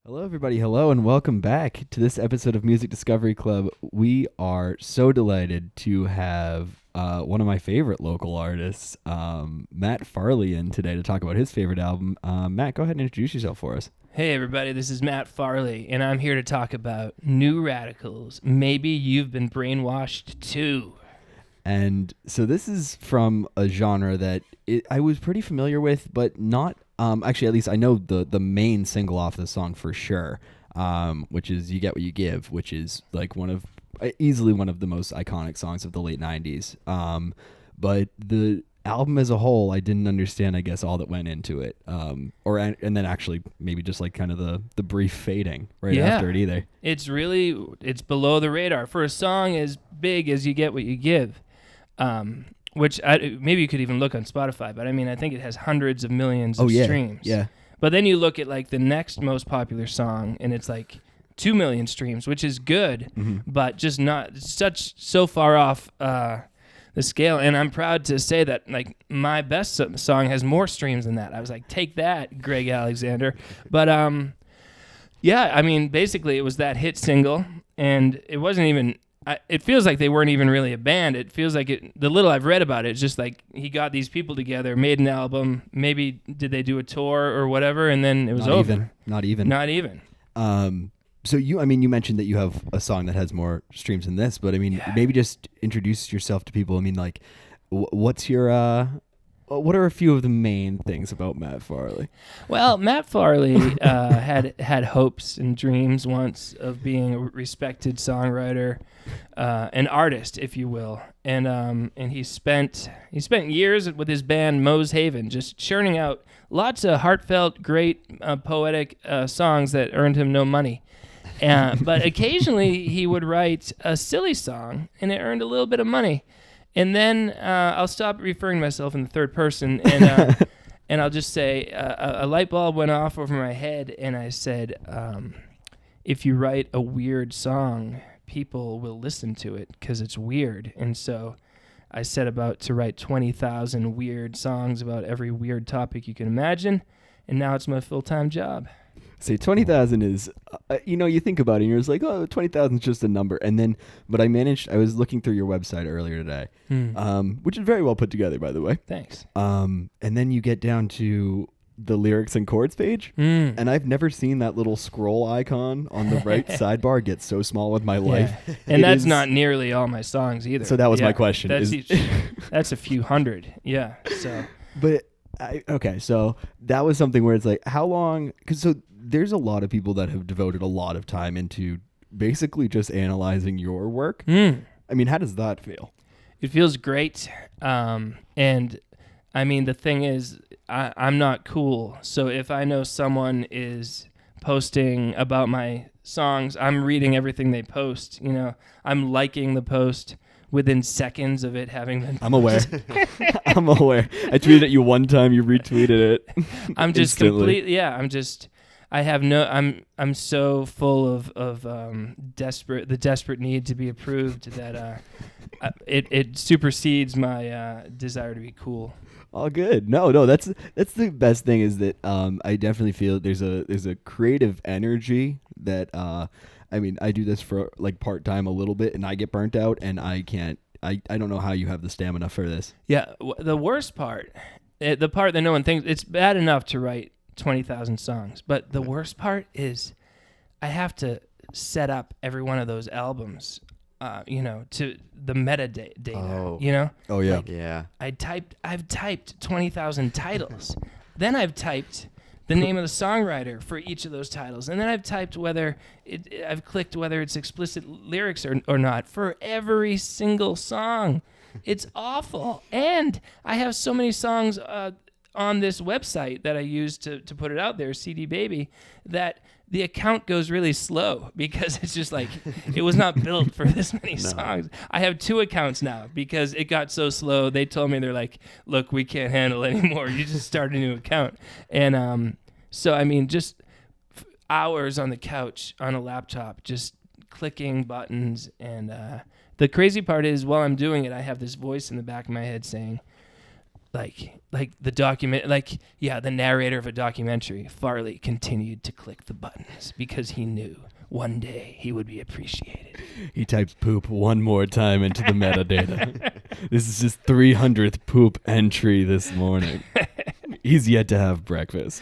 Hello, everybody. Hello, and welcome back to this episode of Music Discovery Club. We are so delighted to have one of my favorite local artists, Matt Farley, in today to talk about his favorite album. Matt, go ahead and introduce yourself for us. Hey everybody, this is Matt Farley, and I'm here to talk about New Radicals. Maybe you've been brainwashed too. And so this is from a genre that I was pretty familiar with, but not actually. At least I know the main single off the song for sure, which is "You Get What You Give," which is like easily one of the most iconic songs of the late '90s. But the album as a whole, I didn't understand, I guess, all that went into it, and then actually maybe just like kind of the brief fading right after it either. It's below the radar for a song as big as "You Get What You Give." Which maybe you could even look on Spotify, but I mean, I think it has hundreds of millions of streams. Yeah. But then you look at like the next most popular song, and it's like 2 million streams, which is good, but just not so far off the scale. And I'm proud to say that like my best song has more streams than that. I was like, take that, Greg Alexander. But yeah, I mean, basically it was that hit single, and it wasn't even. It feels like they weren't even really a band. It feels like the little I've read about it, it's just like he got these people together, made an album. Maybe did they do a tour or whatever, and then it was over. Not even. So you mentioned that you have a song that has more streams than this, but I mean, maybe just introduce yourself to people. I mean, like, what's your what are a few of the main things about Matt Farley? Well, Matt Farley had hopes and dreams once of being a respected songwriter, an artist, if you will, and he spent years with his band Moe's Haven, just churning out lots of heartfelt, great, poetic songs that earned him no money. But occasionally he would write a silly song, and it earned a little bit of money. And then I'll stop referring to myself in the third person, and and I'll just say a light bulb went off over my head, and I said, if you write a weird song, people will listen to it because it's weird. And so I set about to write 20,000 weird songs about every weird topic you can imagine, and now it's my full-time job. See, 20,000 is, you think about it and you're just like, oh, 20,000 is just a number. And then, but I was looking through your website earlier today, which is very well put together, by the way. Thanks. And then you get down to the lyrics and chords page, and I've never seen that little scroll icon on the right sidebar get so small with my life. Yeah. And that's not nearly all my songs either. So that was my question. That's a few hundred. Yeah. So. But, so that was something where it's like, how long, because there's a lot of people that have devoted a lot of time into basically just analyzing your work. I mean, how does that feel? It feels great. And I mean, the thing is, I'm not cool. So if I know someone is posting about my songs, I'm reading everything they post. I'm liking the post within seconds of it having been posted. I'm aware. I tweeted at you one time, you retweeted it. I'm just completely, I'm so full of the desperate need to be approved that it supersedes my desire to be cool. Oh, good. No, that's the best thing is that I definitely feel there's a creative energy that I do this for like part time a little bit, and I get burnt out, and I can't. I don't know how you have the stamina for this. Yeah, the worst part, the part that no one thinks, it's bad enough to write 20,000 songs, but the worst part is I have to set up every one of those albums, to the metadata. Oh yeah. Yeah. I've typed 20,000 titles. Then I've typed the name of the songwriter for each of those titles, and then I've typed I've clicked whether it's explicit lyrics or not for every single song. It's awful, and I have so many songs on this website that I use to put it out there, CD Baby, that the account goes really slow because it's just like it was not built for this many songs. I have 2 accounts now because it got so slow. They told me, they're like, look, we can't handle it anymore. You just start a new account. And so I mean, just hours on the couch on a laptop, just clicking buttons. And the crazy part is, while I'm doing it, I have this voice in the back of my head saying, like the document, the narrator of a documentary. Farley continued to click the buttons because he knew one day he would be appreciated. He types poop one more time into the metadata. This is his 300th poop entry this morning. He's yet to have breakfast.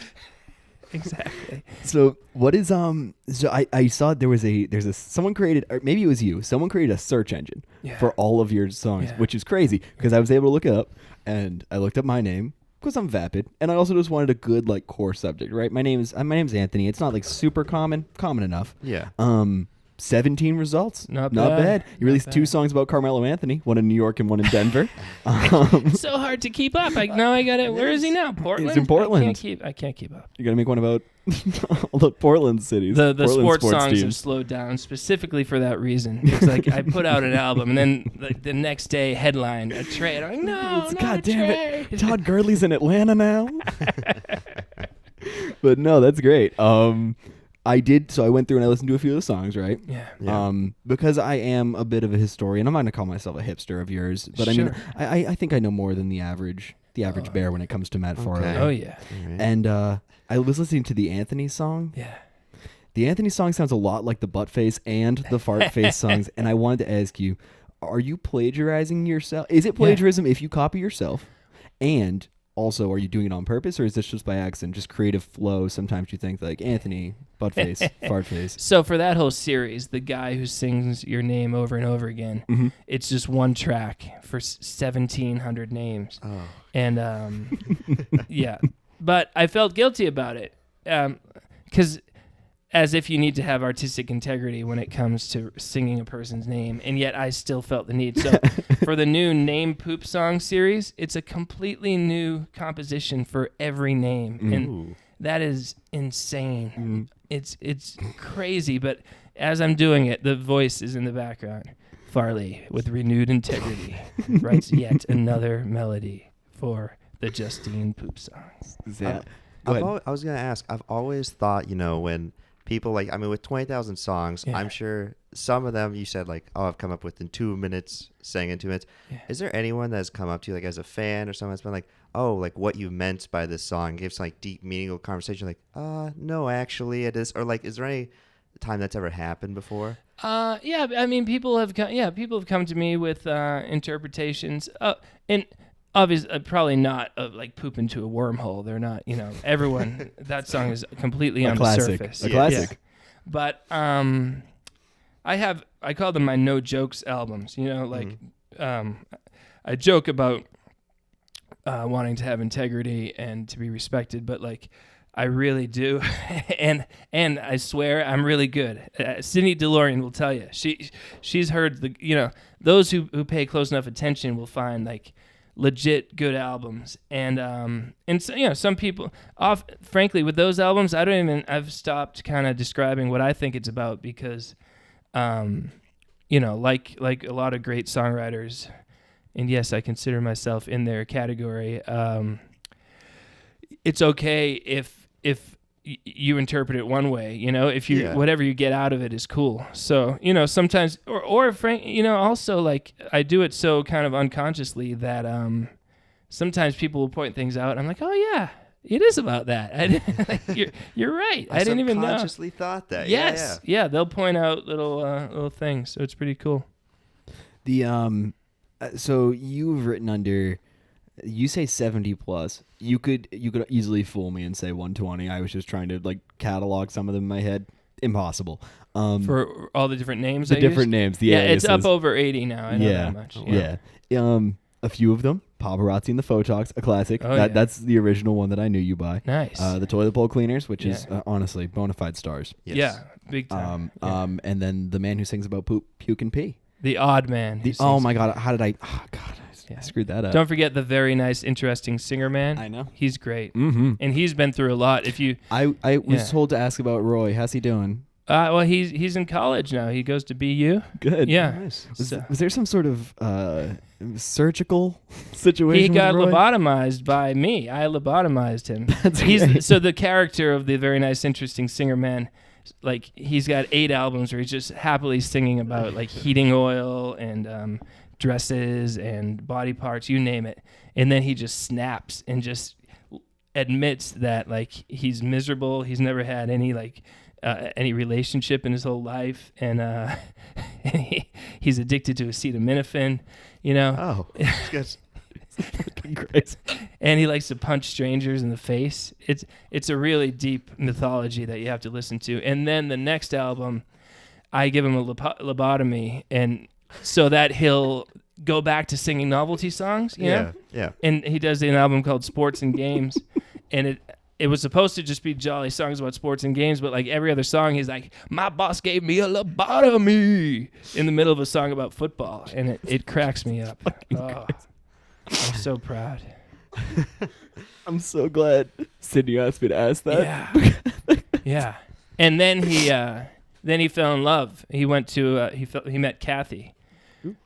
Exactly. So what is so I saw there's a someone created, or maybe it was you, someone created a search engine for all of your songs, which is crazy because I was able to look it up, and I looked up my name because I'm vapid, and I also just wanted a good like core subject, right? My name's Anthony. It's not like super common enough. Yeah. 17 results. Not bad. You released 2 songs about Carmelo Anthony, one in New York and one in Denver. So hard to keep up. I got it. Where is he now? Portland? He's in Portland. I can't keep up. You got to make one about all the Portland cities. The Portland sports songs teams. have slowed down specifically for that reason. It's like I put out an album and then like the next day headline a trade. I'm like, no, not God a damn trade. it. Todd Gurley's in Atlanta now. But no, that's great. I went through and I listened to a few of the songs, right? Yeah. Because I am a bit of a historian. I'm not gonna call myself a hipster of yours, but I mean, I think I know more than the average bear when it comes to Matt Farley. Oh yeah. Right. And I was listening to the Anthony song. Yeah. The Anthony song sounds a lot like the butt face and the fart face songs, and I wanted to ask you, are you plagiarizing yourself? Is it plagiarism if you copy yourself? And also, are you doing it on purpose, or is this just by accident, just creative flow? Sometimes you think like Anthony, butt face, fart face. So for that whole series, the guy who sings your name over and over again, it's just one track for 1,700 names. Oh. And yeah, but I felt guilty about it because as if you need to have artistic integrity when it comes to singing a person's name, and yet I still felt the need. So for the new Name Poop Song series, it's a completely new composition for every name, and that is insane. It's crazy, but as I'm doing it, the voice is in the background. Farley, with renewed integrity, writes yet another melody for the Justine Poop Songs. I was going to ask, I've always thought, when people with 20,000 songs, I'm sure some of them you said I've come up with in 2 minutes, sang in 2 minutes. Yeah. Is there anyone that's come up to you as a fan or someone that's been what you meant by this song, gives deep, meaningful conversation? No, actually it is. Or is there any time that's ever happened before? Yeah, I mean, people have come to me with interpretations. And obviously, probably not of poop into a wormhole. They're not, everyone. That song is completely on the surface. A classic. Yeah. But I call them my no jokes albums. I joke about wanting to have integrity and to be respected, but I really do, and I swear I'm really good. Sydney DeLorean will tell you. She's heard those who pay close enough attention will find legit good albums, and so, some people frankly with those albums I've stopped kind of describing what I think it's about because like a lot of great songwriters, and yes, I consider myself in their category. It's okay if you interpret it one way, if you whatever you get out of it is cool. So, sometimes or frank, also I do it so kind of unconsciously that sometimes people will point things out and I'm like, "Oh yeah, it is about that." You're right. I didn't even know. Subconsciously thought that. Yes. Yeah, they'll point out little things. So it's pretty cool. The so you've written under, you say 70 plus. You could easily fool me and say 120. I was just trying to catalog some of them in my head. Impossible. For all the different names. The different names. The aliases. It's up over 80 now. I know that much. Oh, wow. Yeah. A few of them. Paparazzi and the Photox, a classic. Oh, That's the original one that I knew you by. Nice. The Toilet Bowl Cleaners, which is honestly bona fide stars. Yes. Yeah, big time. And then the man who sings about poop, puke, and pee. The Odd Man. Oh my God! How did I? Oh God! I screwed that up. Don't forget the very nice, interesting singer man. I know. He's great. Mm-hmm. And he's been through a lot. I was told to ask about Roy. How's he doing? Well, he's in college now. He goes to BU. Good. Yeah. Nice. Was there some sort of surgical situation? He got with Roy? lobotomized by me. I lobotomized him. That's great. So the character of the very nice, interesting singer man, he's got 8 albums where he's just happily singing about heating oil and dresses and body parts, you name it. And then he just snaps and just admits that like he's miserable. He's never had any relationship in his whole life, and he's addicted to acetaminophen, you know. Oh, it's Fucking crazy. And he likes to punch strangers in the face. It's a really deep mythology that you have to listen to. And then the next album, I give him a lobotomy, and so that he'll go back to singing novelty songs. You know? Yeah. And he does an album called Sports and Games, and it was supposed to just be jolly songs about sports and games, but like every other song, he's like, my boss gave me a lobotomy in the middle of a song about football, and it cracks me up. Oh, I'm so proud. I'm so glad Sydney asked me to ask that. Yeah. Yeah. And then he fell in love. He went to he met Kathy,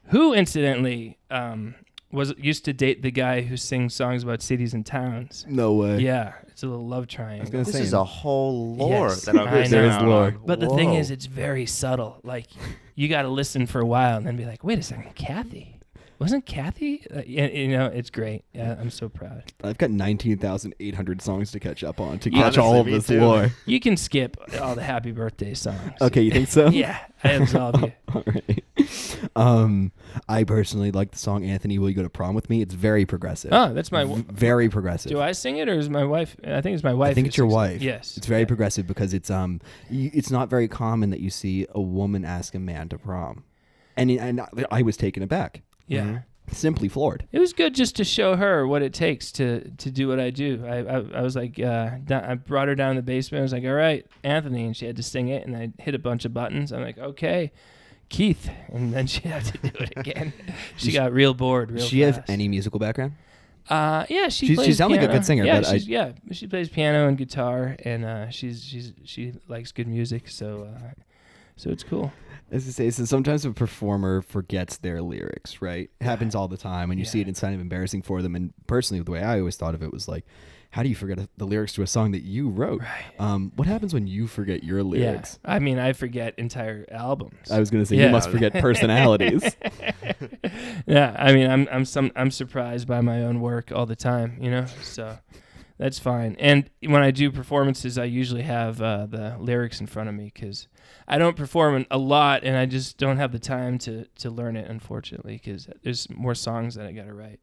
who incidentally used to date the guy who sings songs about cities and towns. No way. Yeah, it's a little love triangle. This is a whole lore Yes, that I'm I missing know. out lore. on. But the thing Whoa. is, it's very subtle. Like, you got to listen for a while and then be like, wait a second, Kathy? Wasn't Kathy? You know, it's great. Yeah, I'm so proud. I've got 19,800 songs to catch up on to Yeah. catch all of Honestly, me this too. lore. You can skip all the happy birthday songs. Okay, you think so? Yeah, I absolve you. All right. I personally like the song "Anthony, Will You Go to Prom with Me?" It's very progressive. Oh, that's my... Very progressive. Do I sing it or is my wife... I think it's my wife. I think who it's your sings it. wife. Yes. It's very Yeah. progressive because it's it's not very common that you see a woman ask a man to prom, and I was taken aback, Yeah. Mhm. simply floored. It was good just to show her what it takes to do what I do. I was like, I brought her down in the basement. I was like, all right, Anthony, and she had to sing it, and I hit a bunch of buttons. I'm like, okay, Keith, and then she had to do it again. She got real bored real Does she fast. have any musical background? Yeah, she She plays sounds like a piano. good singer, Yeah, but she plays piano and guitar, and she likes good music, so it's cool. As I say, so sometimes a performer forgets their lyrics, right? It happens all the time, and you see it. It's kind of embarrassing for them. And personally, the way I always thought of it was like, how do you forget the lyrics to a song that you wrote? Right. What happens when you forget your lyrics? Yeah. I mean, I forget entire albums. I was going to say Yeah. you must forget personalities. Yeah, I mean, I'm surprised by my own work all the time, you know. So that's fine. And when I do performances, I usually have the lyrics in front of me because I don't perform a lot, and I just don't have the time to learn it, unfortunately, because there's more songs that I got to write.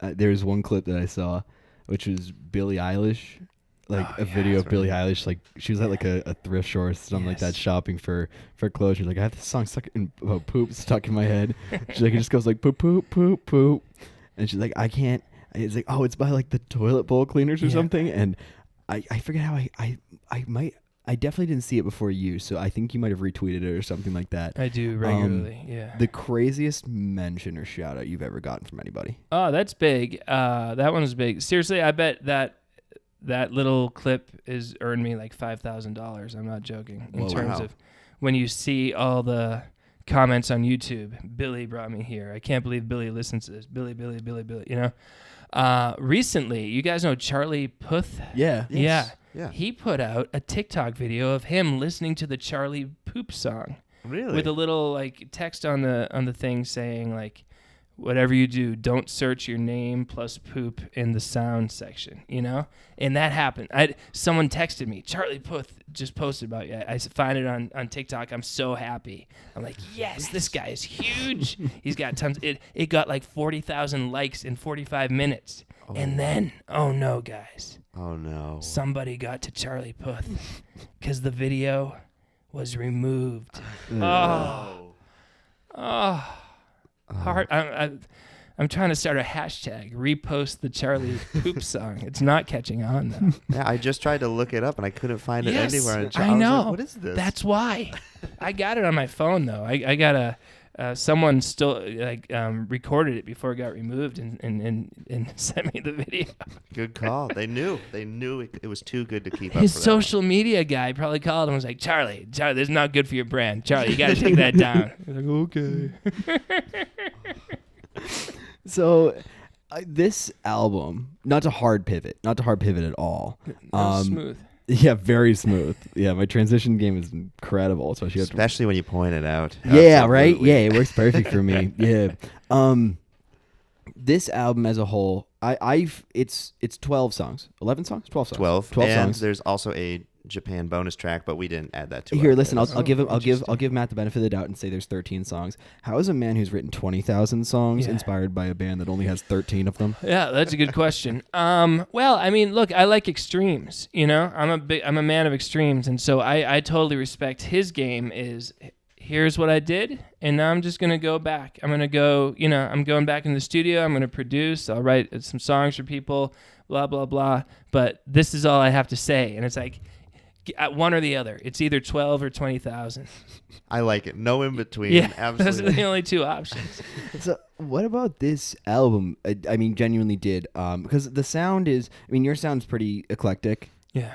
There's one clip that I saw, which was Billie Eilish, like a video of Billie Eilish, like she was at like a thrift store or something like that, Yes. shopping for clothes. She's like, I have this song stuck in poop stuck in my head. She's like, it just goes like poop poop poop poop, and she's like, I can't. It's like, oh, it's by like the toilet bowl cleaners or Yeah. something, and I forget how I definitely didn't see it before you, so I think you might have retweeted it or something like that. I do regularly, yeah. The craziest mention or shout out you've ever gotten from anybody? Oh, that's big. That one's big. Seriously, I bet that little clip has earned me like $5,000. I'm not joking. In Whoa, terms wow. of when you see all the comments on YouTube, Billy brought me here. I can't believe Billy listens to this. Billy, you know. Recently, you guys know Charlie Puth? Yeah. Yes. Yeah. Yeah. He put out a TikTok video of him listening to the Charlie Poop song Really? with a little like text on the thing saying like, whatever you do, don't search your name plus poop in the sound section, you know? And that happened. Someone texted me, Charlie Puth just posted about you. I find it on TikTok. I'm so happy. I'm like, yes, this guy is huge. He's got tons. It got like 40,000 likes in 45 minutes. And then, oh no, guys. Oh no. Somebody got to Charlie Puth because the video was removed. Oh. Hard. I'm trying to start a hashtag, repost the Charlie Poop song. It's not catching on though. Yeah, I just tried to look it up and I couldn't find it Yes, anywhere. I was know. like, what is this? That's why. I got it on my phone though. I got someone still recorded it before it got removed and sent me the video. Good call. They knew. They knew it was too good to keep His up for social media guy probably called him and was like, Charlie, this is not good for your brand. Charlie, you got to take that down. He's like, okay. So this album, not to hard pivot at all. That was smooth. Yeah, very smooth. Yeah, my transition game is incredible, especially when you point it out. Yeah, right. Absolutely. Yeah, it works perfect for me. Yeah. This album as a whole, it's 12 songs, 11 songs, 12 songs, 12 and songs. There's also a Japan bonus track, but we didn't add that to Here, our listen, list. I'll give Matt the benefit of the doubt and say there's 13 songs. How is a man who's written 20,000 songs inspired by a band that only has 13 of them? Yeah, that's a good question. Well, I mean, look, I like extremes. You know, I'm a man of extremes, and so I totally respect his game. Is here's what I did, and now I'm just gonna go back. I'm gonna go. You know, I'm going back in the studio. I'm gonna produce. I'll write some songs for people. Blah blah blah. But this is all I have to say, and it's like. One or the other. It's either 12 or 20,000. I like it. No in between. Yeah, Absolutely. those are the only two options. So, what about this album? I mean, genuinely did because the sound is. I mean, your sound's pretty eclectic. Yeah.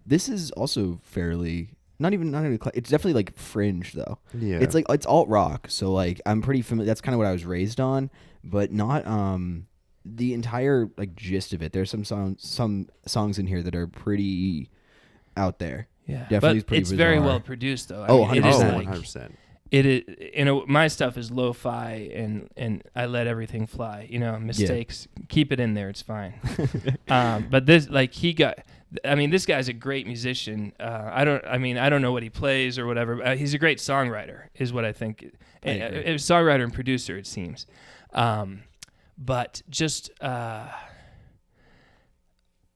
This is also fairly not even eclectic. It's definitely like fringe though. Yeah. It's like it's alt rock. So like I'm pretty familiar. That's kind of what I was raised on, but not the entire like gist of it. There's some songs in here that are pretty out there. Yeah, definitely but it's very bizarre. well produced, though. Oh, I mean, it is 100%. 100%. It is, you know, my stuff is lo-fi, and I let everything fly. You know, mistakes, keep it in there, it's fine. But this, like, this guy's a great musician. I don't know what he plays or whatever. He's a great songwriter, is what I think. A songwriter and producer, it seems. But just.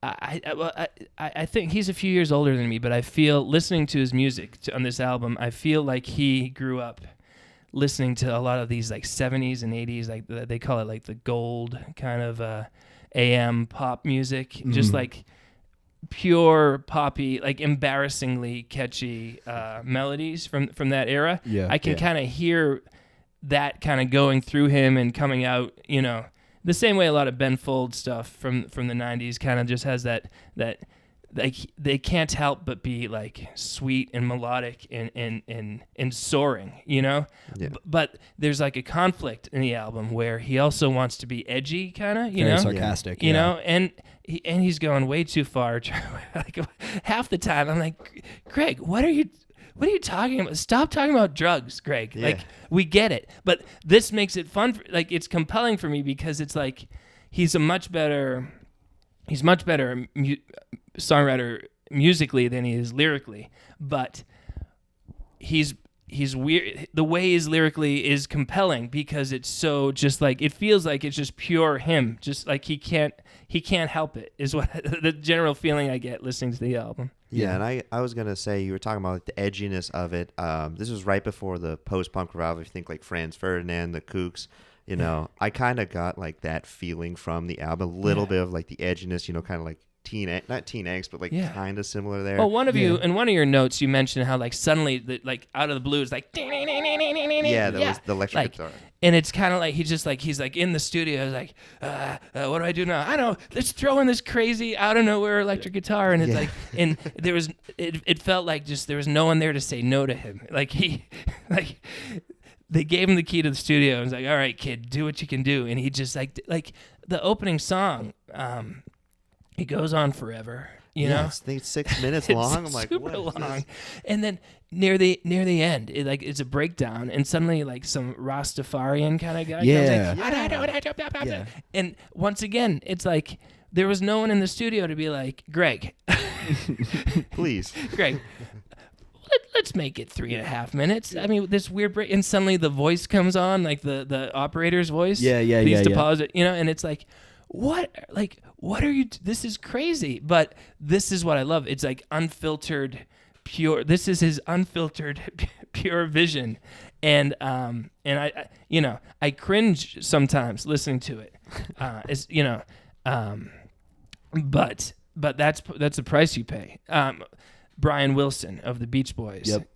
I think he's a few years older than me, but I feel listening to his music on this album, I feel like he grew up listening to a lot of these like 70s and 80s, like they call it like the gold kind of AM pop music, just like pure poppy, like embarrassingly catchy melodies from that era. Yeah, I can kind of hear that kind of going through him and coming out, you know. The same way a lot of Ben Folds stuff from the 90s kind of just has that like they can't help but be like sweet and melodic and soaring, you know? Yeah. But there's like a conflict in the album where he also wants to be edgy kind of, you Very know? sarcastic. You know, and he's going way too far. Like half the time I'm like, Greg, what are you talking about? Stop talking about drugs, Greg. Yeah. Like, we get it. But this makes it fun. Like, it's compelling for me because it's like he's much better songwriter musically than he is lyrically. But he's weird. The way he's lyrically is compelling because it's so just like, it feels like it's just pure him. Just like he can't help it is what the general feeling I get listening to the album. Yeah, and I was going to say, you were talking about like the edginess of it. This was right before the post-punk revival. If you think like Franz Ferdinand, the Kooks, you know, I kind of got like that feeling from the album, a little bit of like the edginess, you know, kind of like not teen angst, but like kind of similar there. Well, in one of your notes, you mentioned how like suddenly, like out of the blue, it's like that was the electric guitar. And it's kind of like he's like in the studio, he's like, what do I do now? I don't know. Let's throw in this crazy out of nowhere electric guitar, and it's like, and there was, it felt like just there was no one there to say no to him. Like they gave him the key to the studio and was like, all right, kid, do what you can do, and he just like the opening song. It goes on forever, you know. It's 6 minutes long. I'm like, super what long. And then near the end, it's a breakdown, and suddenly like some Rastafarian kind of guy comes like, and once again, it's like there was no one in the studio to be like, Greg, please, Greg. Let's make it 3.5 minutes. I mean, this weird break, and suddenly the voice comes on, like the operator's voice. Please deposit, you know, and it's like, what are you? This is crazy, but this is what I love. It's like unfiltered, pure. This is his unfiltered, pure vision, and I you know, I cringe sometimes listening to it. It's, you know, but that's the price you pay. Brian Wilson of the Beach Boys. Yep.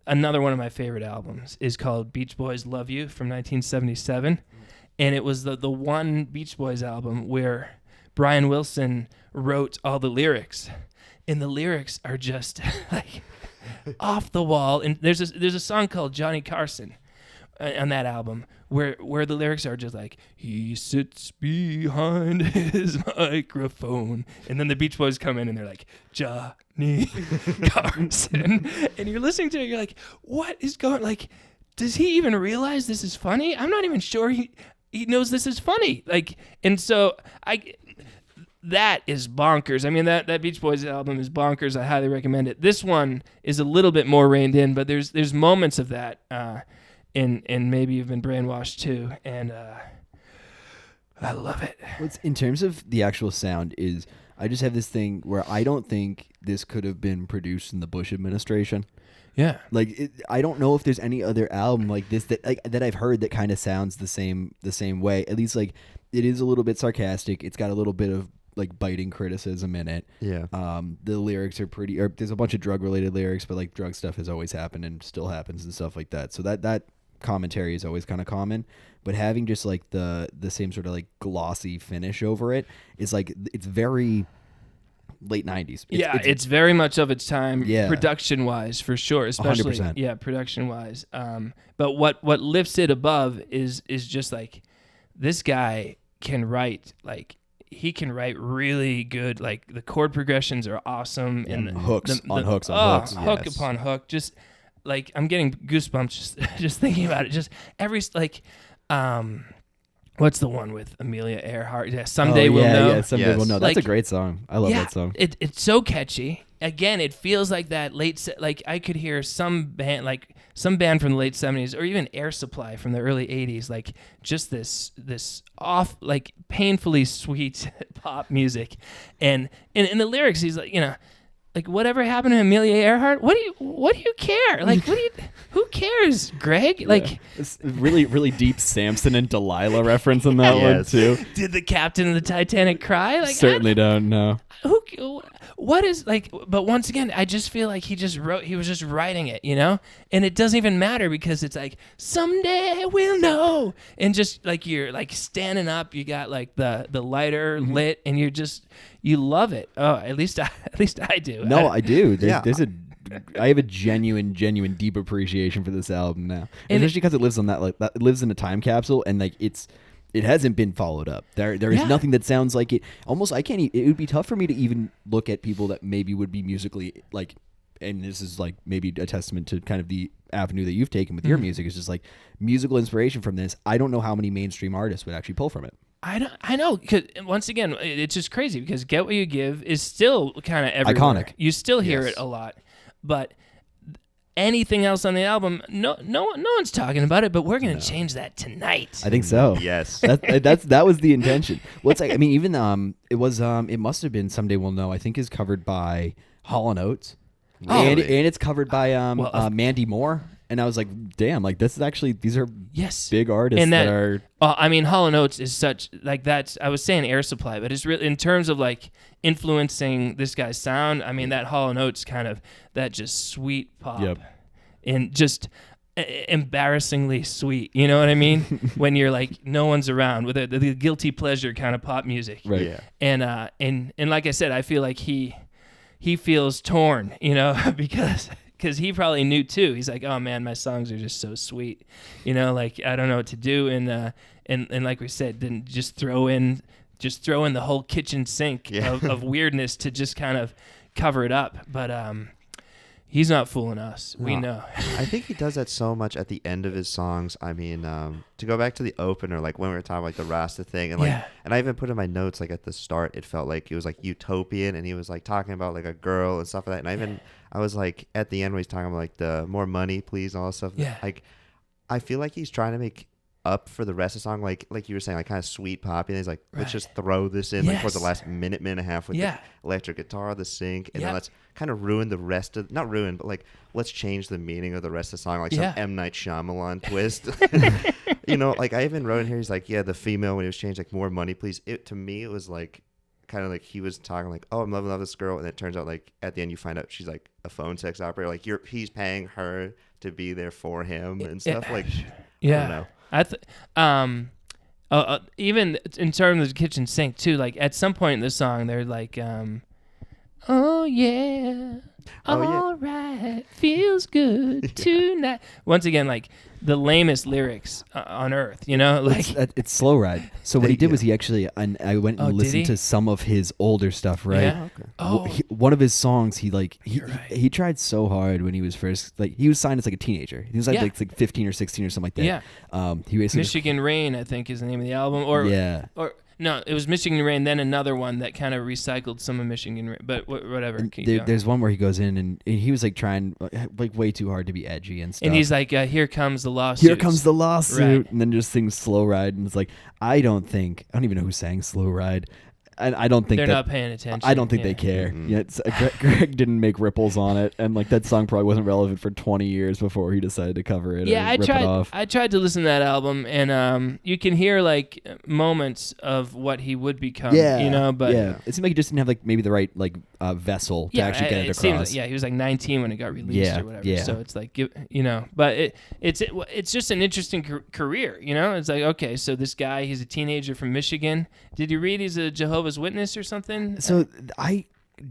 Another one of my favorite albums is called Beach Boys Love You from 1977. And it was the one Beach Boys album where Brian Wilson wrote all the lyrics. And the lyrics are just like off the wall. And there's a song called Johnny Carson. on that album where the lyrics are just like, he sits behind his microphone, and then the Beach Boys come in and they're like, Johnny Carson, and you're listening to it, you're like, what is going, like, does he even realize this is funny? I'm not even sure he knows this is funny. Like, and so that is bonkers. I mean, that Beach Boys album is bonkers. I highly recommend it. This one is a little bit more reined in, but there's moments of that, and maybe you've been brainwashed too, and I love it. In terms of the actual sound, I just have this thing where I don't think this could have been produced in the Bush administration. Yeah, like I don't know if there's any other album like this that I've heard that kind of sounds the same way. At least like it is a little bit sarcastic. It's got a little bit of like biting criticism in it. Yeah. The lyrics are there's a bunch of drug related lyrics, but like drug stuff has always happened and still happens and stuff like that. So that commentary is always kind of common, but having just like the same sort of like glossy finish over it is like, it's very late 90s. It's very much of its time, yeah, production wise for sure, especially 100%. Yeah, production wise. But what lifts it above is just like, this guy can write, like he can write really good, like the chord progressions are awesome, and hooks on hooks. Hook upon hook. Just like I'm getting goosebumps just thinking about it. Just every like what's the one with Amelia Earhart? Yeah, Someday We'll Know. Yeah, Someday We'll Know. That's like, a great song. I love that song. It's so catchy. Again, it feels like that like I could hear some band from the late 70s, or even Air Supply from the early 80s, like just this off, like painfully sweet pop music, and in the lyrics he's like, like, whatever happened to Amelia Earhart? What do you care? Like, who cares, Greg? Like, it's really, really deep Samson and Delilah reference in that one too. Did the captain of the Titanic cry? Like, certainly don't know. What is, like, but once again, I just feel like he was just writing it, and it doesn't even matter, because it's like, someday we'll know, and just like you're like standing up, you got like the lighter lit, and you love it. Oh, at least I do. No, I do. I have a genuine deep appreciation for this album now, and especially because it lives on it lives in a time capsule, and like it hasn't been followed up. There is nothing that sounds like it. Almost, it would be tough for me to even look at people that maybe would be musically like, and this is like maybe a testament to kind of the avenue that you've taken with your music, is just like musical inspiration from this. I don't know how many mainstream artists would actually pull from it. I know, because once again, it's just crazy, because Get What You Give is still kind of everywhere. Iconic. You still hear it a lot, but anything else on the album, no one's talking about it, but we're going to change that tonight. I think so. Yes. That was the intention. Well, it's like, I mean, even it must have been Someday We'll Know, I think, is covered by Hall & Oates. And it's covered by Mandy Moore. And I was like, damn, like this is actually, these are big artists and that are. I mean, Hall & Oates is such, like, that's, I was saying Air Supply, but it's really, in terms of like influencing this guy's sound, I mean, that Hall & Oates kind of, that just sweet pop. Yep. And just embarrassingly sweet, you know what I mean? When you're like, no one's around, with the guilty pleasure kind of pop music. Right. Yeah. And like I said, I feel like he feels torn, because he probably knew too. He's like, oh man, my songs are just so sweet, like I don't know what to do, and like we said, then just throw in the whole kitchen sink of weirdness to just kind of cover it up. But he's not fooling us. We know. I think he does that so much at the end of his songs. I mean, to go back to the opener, like when we were talking like the Rasta thing, and and I even put in my notes, like at the start, it felt like it was like utopian, and he was like talking about like a girl and stuff like that. And I was like, at the end when he's talking about like the more money, please, and all that stuff. Yeah. Like, I feel like he's trying to make up for the rest of the song, like you were saying, like kind of sweet poppy. And he's like, let's just throw this in like for the last minute and a half with the electric guitar, the sync, and then let's kind of ruin the rest of, not ruin, but like let's change the meaning of the rest of the song, like some M. Night Shyamalan twist. Like I even wrote in here, he's like, the female, when he was changed, like more money, please. To me, it was like kind of like he was talking like, oh, I'm loving this girl, and it turns out like at the end you find out she's like a phone sex operator, like he's paying her to be there for him and stuff. Like, I don't know. Even in terms of the kitchen sink too, like at some point in the song they're like, oh yeah, all right, feels good tonight. Once again, like the lamest lyrics on earth, you know? Like It's Slow Ride. So what he did was he actually, and I went and Oh, did listened he? to some of his older stuff, right? Yeah. Oh, One of his songs, he You're right. he tried so hard when he was first, like, he was signed as like a teenager. He was Yeah. like 15 or 16 or something like that. Yeah. He basically Michigan Rain, I think, is the name of the album. Or yeah. or no, it was Michigan Rain, then another one that kind of recycled some of Michigan Rain. But whatever. And Keep going. there's one where he goes in and he was like trying like way too hard to be edgy and stuff. And he's like, "Here comes the lawsuit. Here comes the lawsuit," Right. and then just sings "Slow Ride," and it's like I don't even know who sang "Slow Ride," and I don't think They're that, not paying attention. I don't think Yeah. they care. Mhm. Yeah, Greg didn't make ripples on it, and like that song probably wasn't relevant for 20 years before he decided to cover it. Yeah, or I rip it off. tried to listen to that album, and you can hear like moments of what he would become. Yeah, you know, but yeah, it seemed like he just didn't have like maybe the right like vessel to actually get it across. seems like, yeah, he was like 19 when it got released Yeah, or whatever. yeah. So it's like, you know, but it's just an interesting career. You know, it's like, okay, so this guy, he's a teenager from Michigan. Did you read he's a Jehovah's Witness or something? So I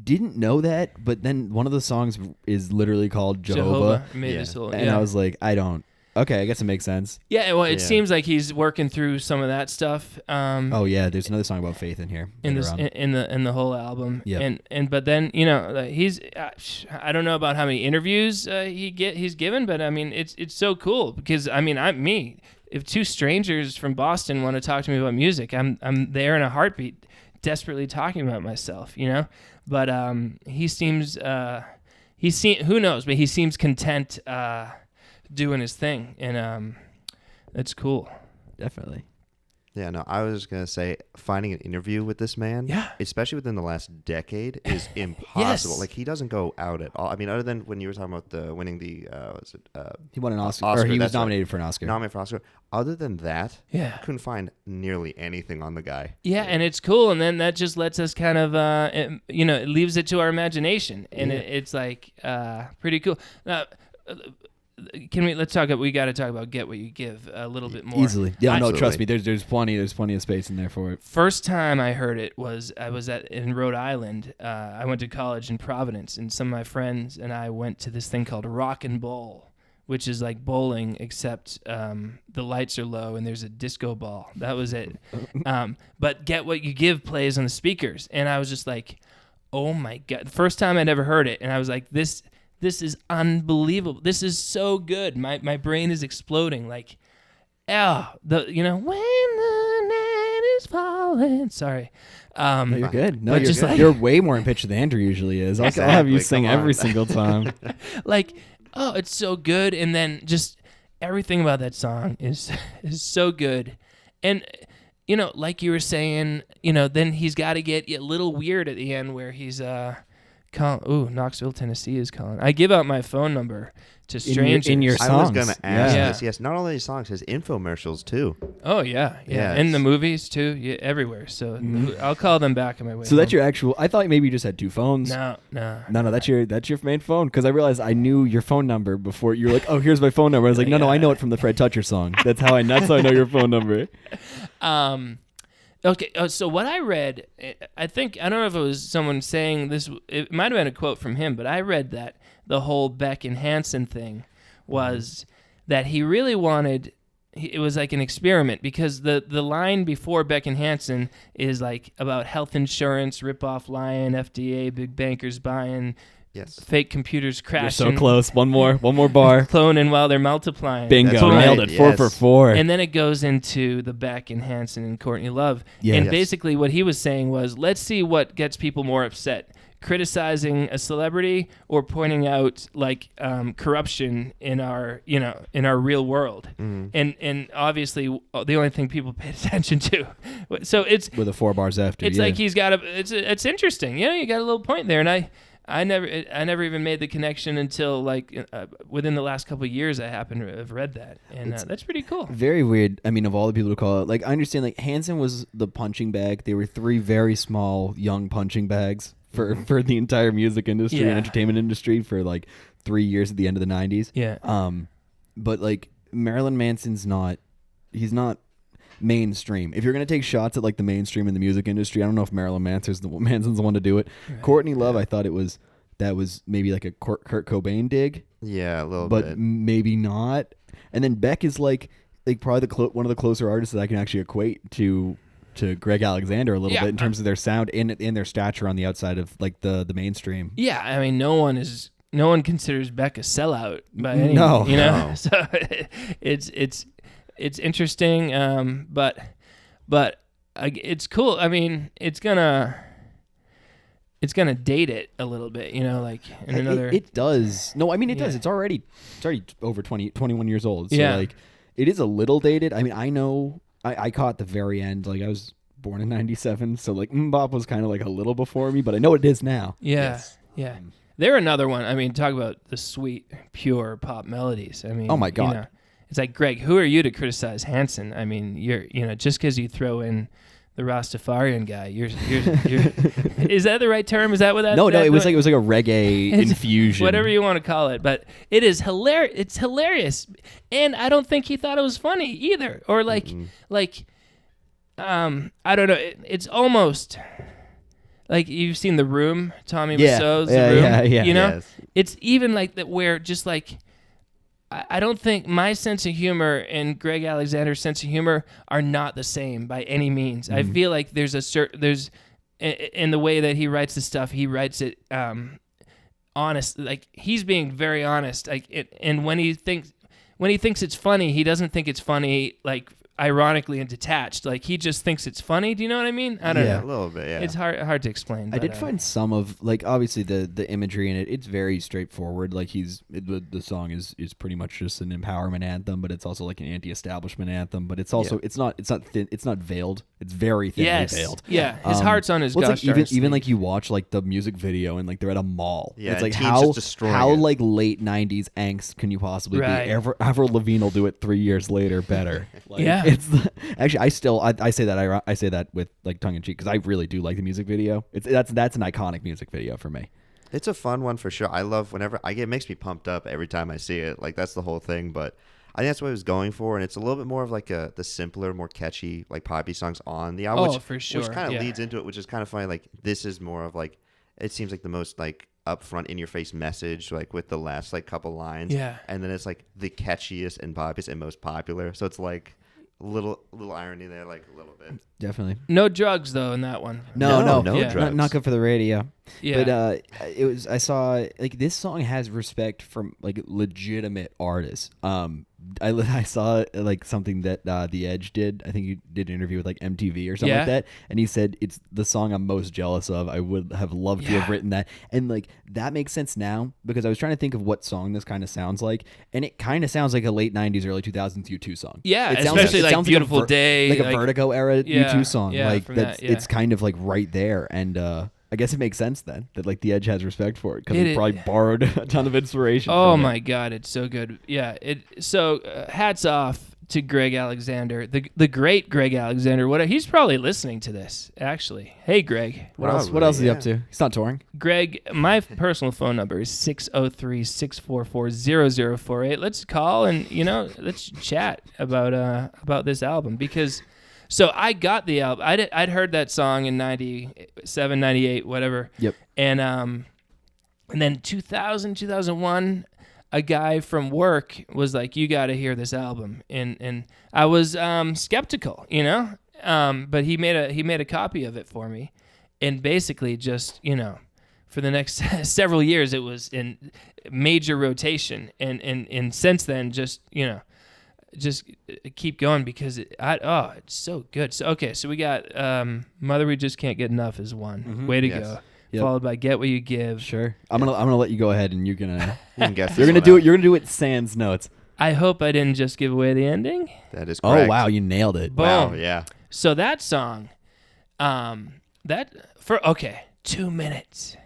didn't know that, but then one of the songs is literally called Jehovah, made Yeah. this whole, and yeah. I was like, okay, I guess it makes sense. Yeah, well, it Yeah. seems like he's working through some of that stuff. Oh yeah, there's another song about faith in here. in later this on. in the whole album. Yep. And but then, you know, he's I don't know about how many interviews he's given, but I mean it's so cool because I mean if two strangers from Boston want to talk to me about music, I'm there in a heartbeat, desperately talking about myself, you know. But he seems who knows, but he seems content doing his thing, and that's cool. Definitely. Yeah, no, I was just going to say finding an interview with this man, Yeah. especially within the last decade, is impossible. Yes. Like, he doesn't go out at all. I mean, other than when you were talking about winning the, He won an Oscar, Oscar, or he was that's right. nominated for an Oscar. nominated for Oscar. Other than that, Yeah. I couldn't find nearly anything on the guy. Yeah, and it's cool, and then that just lets us kind of, it leaves it to our imagination, and Yeah. it's like pretty cool. Now, let's talk. We got to talk about "Get What You Give" a little bit more. Easily. Yeah, no, Absolutely. trust me. There's plenty of space in there for it. First time I heard it was in Rhode Island. I went to college in Providence, and some of my friends and I went to this thing called Rock and Bowl, which is like bowling except the lights are low and there's a disco ball. That was it. But "Get What You Give" plays on the speakers, and I was just like, oh my God. The first time I'd ever heard it, and I was like, this is unbelievable. This is so good. My brain is exploding. Like, when the night is falling. Sorry. No, you're good. No, but you're just good. like- You're way more in pitch than Andrew usually is. I'll have you Exactly, sing come on. every single time. Like, oh, it's so good. And then just everything about that song is so good. And, you know, like you were saying, you know, then he's got to get a little weird at the end where he's Knoxville, Tennessee is calling. I give out my phone number to strangers. in your I was songs. going to ask Yeah. this. Yes, not only his songs, his infomercials, too. Oh, yeah. Yeah, In the it's- movies, too. Yeah, everywhere. So I'll call them back on my way So that's home. your actual. I thought maybe you just had two phones. No. No, that's your main phone. Because I realized I knew your phone number before you were like, oh, here's my phone number. I was like, no, I know it from the Fred Toucher song. That's how I know your phone number. Okay, so what I read, I don't know if it was someone saying this, it might have been a quote from him, but I read that the whole Beck and Hansen thing was that he really wanted, it was like an experiment, because the line before Beck and Hansen is like about health insurance, rip-off lying, FDA, big bankers buying, Yes. fake computers You're crashing. so close. One more bar. Cloning while they're multiplying. Bingo. That's right, Nailed it. 4 for yes. 4. And then it goes into the Beck and Hansen and Courtney Love. Yeah. And Yes. basically what he was saying was, let's see what gets people more upset. Criticizing a celebrity or pointing out like corruption in our real world. And obviously the only thing people pay attention to. So it's With a 4 bars after. it's yeah. like he's got it's interesting. You know, you got a little point there, and I never even made the connection until like within the last couple of years I happened to have read that, and that's pretty cool. Very weird. I mean, of all the people to call it, like I understand, like Hansen was the punching bag. They were 3 very small, young punching bags for the entire music industry and Yeah. entertainment industry for like 3 years at the end of the 90s. Yeah. But like Marilyn Manson's he's not mainstream. If you're gonna take shots at like the mainstream in the music industry, I don't know if Marilyn Manson's the one to do it. Right. Courtney Love, I thought that was maybe like a Kurt Cobain dig. Yeah, a little but bit. maybe not. And then Beck is like probably one of the closer artists that I can actually equate to Greg Alexander a little Yeah, bit in terms of their sound and their stature on the outside of like the mainstream. Yeah, I mean, no one considers Beck a sellout by any No. means, you know. No. So it's interesting, but it's cool. I mean, it's gonna date it a little bit, you know, like in another. It does. No, I mean it does. Yeah. It's already over 21 years old. So Yeah. like it is a little dated. I mean, I know I caught the very end. Like I was born in 97, so like Mbop was kind of like a little before me, but I know it is now. Yeah, Yes. yeah. They're another one. I mean, talk about the sweet, pure pop melodies. I mean, Oh my God. you know, it's like, Greg, who are you to criticize Hanson? I mean, just because you throw in the Rastafarian guy, you're is that the right term? Is that what that? No, that, it was like a reggae It's infusion. whatever you want to call it, but it is hilarious. It's hilarious, and I don't think he thought it was funny either, or like, I don't know. It's almost like you've seen The Room, Tommy Wiseau's The Room. Yeah. You know, Yes. it's even like that where just like I don't think my sense of humor and Greg Alexander's sense of humor are not the same by any means. I feel like there's in the way that he writes the stuff, he writes it honest, like he's being very honest. Like and when he thinks it's funny, he doesn't think it's funny like ironically and detached. Like he just thinks it's funny. Do you know what I mean? I don't Yeah, know. a little bit. Yeah. It's hard to explain. I but, did find some of like obviously the imagery in it. It's very straightforward. Like the song is pretty much just an empowerment anthem, but it's also like an anti-establishment anthem. But it's also it's not thin. It's not veiled. It's very thinly veiled. Yeah, his heart's on his Well, gosh it's like darn even like sleeve. you watch like the music video and like they're at a mall. Yeah, it's like teens how just destroying how it. like late '90s angst can you possibly Right. be? Avril Lavigne will do it 3 years later better. Like, Yeah. it's actually I say that with like tongue in cheek because I really do like the music video. That's an iconic music video for me. It's a fun one for sure. I love whenever it makes me pumped up every time I see it. Like that's the whole thing. But I think that's what I was going for, and it's a little bit more of like the simpler, more catchy, like poppy songs on the album. Oh, which, for sure, Which kind of yeah. leads into it, which is kind of funny. Like this is more of like it seems like the most like upfront, in your face message, like with the last like couple lines. Yeah. And then it's like the catchiest and poppiest and most popular. So it's like little irony there, like a little bit. Definitely. No drugs though in that one. No, Yeah. drugs. not good for the radio. Yeah. But I saw like this song has respect from like legitimate artists. I saw like something that The Edge did. I think he did an interview with like MTV or something Yeah. like that, and he said it's the song I'm most jealous of. I would have loved to have Yeah. written that, and like that makes sense now because I was trying to think of what song this kind of sounds like, and it kind of sounds like a late '90s, early 2000s U2 song. Yeah, it sounds especially it like sounds Beautiful a Day, like a like- Vertigo era Yeah, U2 song. yeah, like from that's that, yeah. it's kind of like right there, and I guess it makes sense then that like The Edge has respect for it because It he is- probably borrowed a ton of inspiration. Oh from it. my God, it's so good. Yeah. Hats off to Greg Alexander, the great Greg Alexander. He's probably listening to this actually. Hey, Greg. What else? What Probably, else is he up yeah. to? He's not touring. Greg, my personal phone number is 603-644-0048. Let's call and let's chat about this album because. So I got the album. I'd heard that song in 97, 98, whatever. Yep. And then 2000, 2001, a guy from work was like, "You got to hear this album." And I was skeptical, but he made a copy of it for me, and basically just for the next several years it was in major rotation, and since then just keep going because it's so good. So okay, so we got Mother We Just Can't Get Enough is one. Way to Yes. go. Yep. Followed by Get What You Give. Sure. I'm gonna let you go ahead and you're gonna You can guess you're this gonna one do out. it. You're gonna do it sans notes. I hope I didn't just give away the ending. That is Oh correct. wow, you nailed it. Boom. Wow, yeah. So that song, 2 minutes.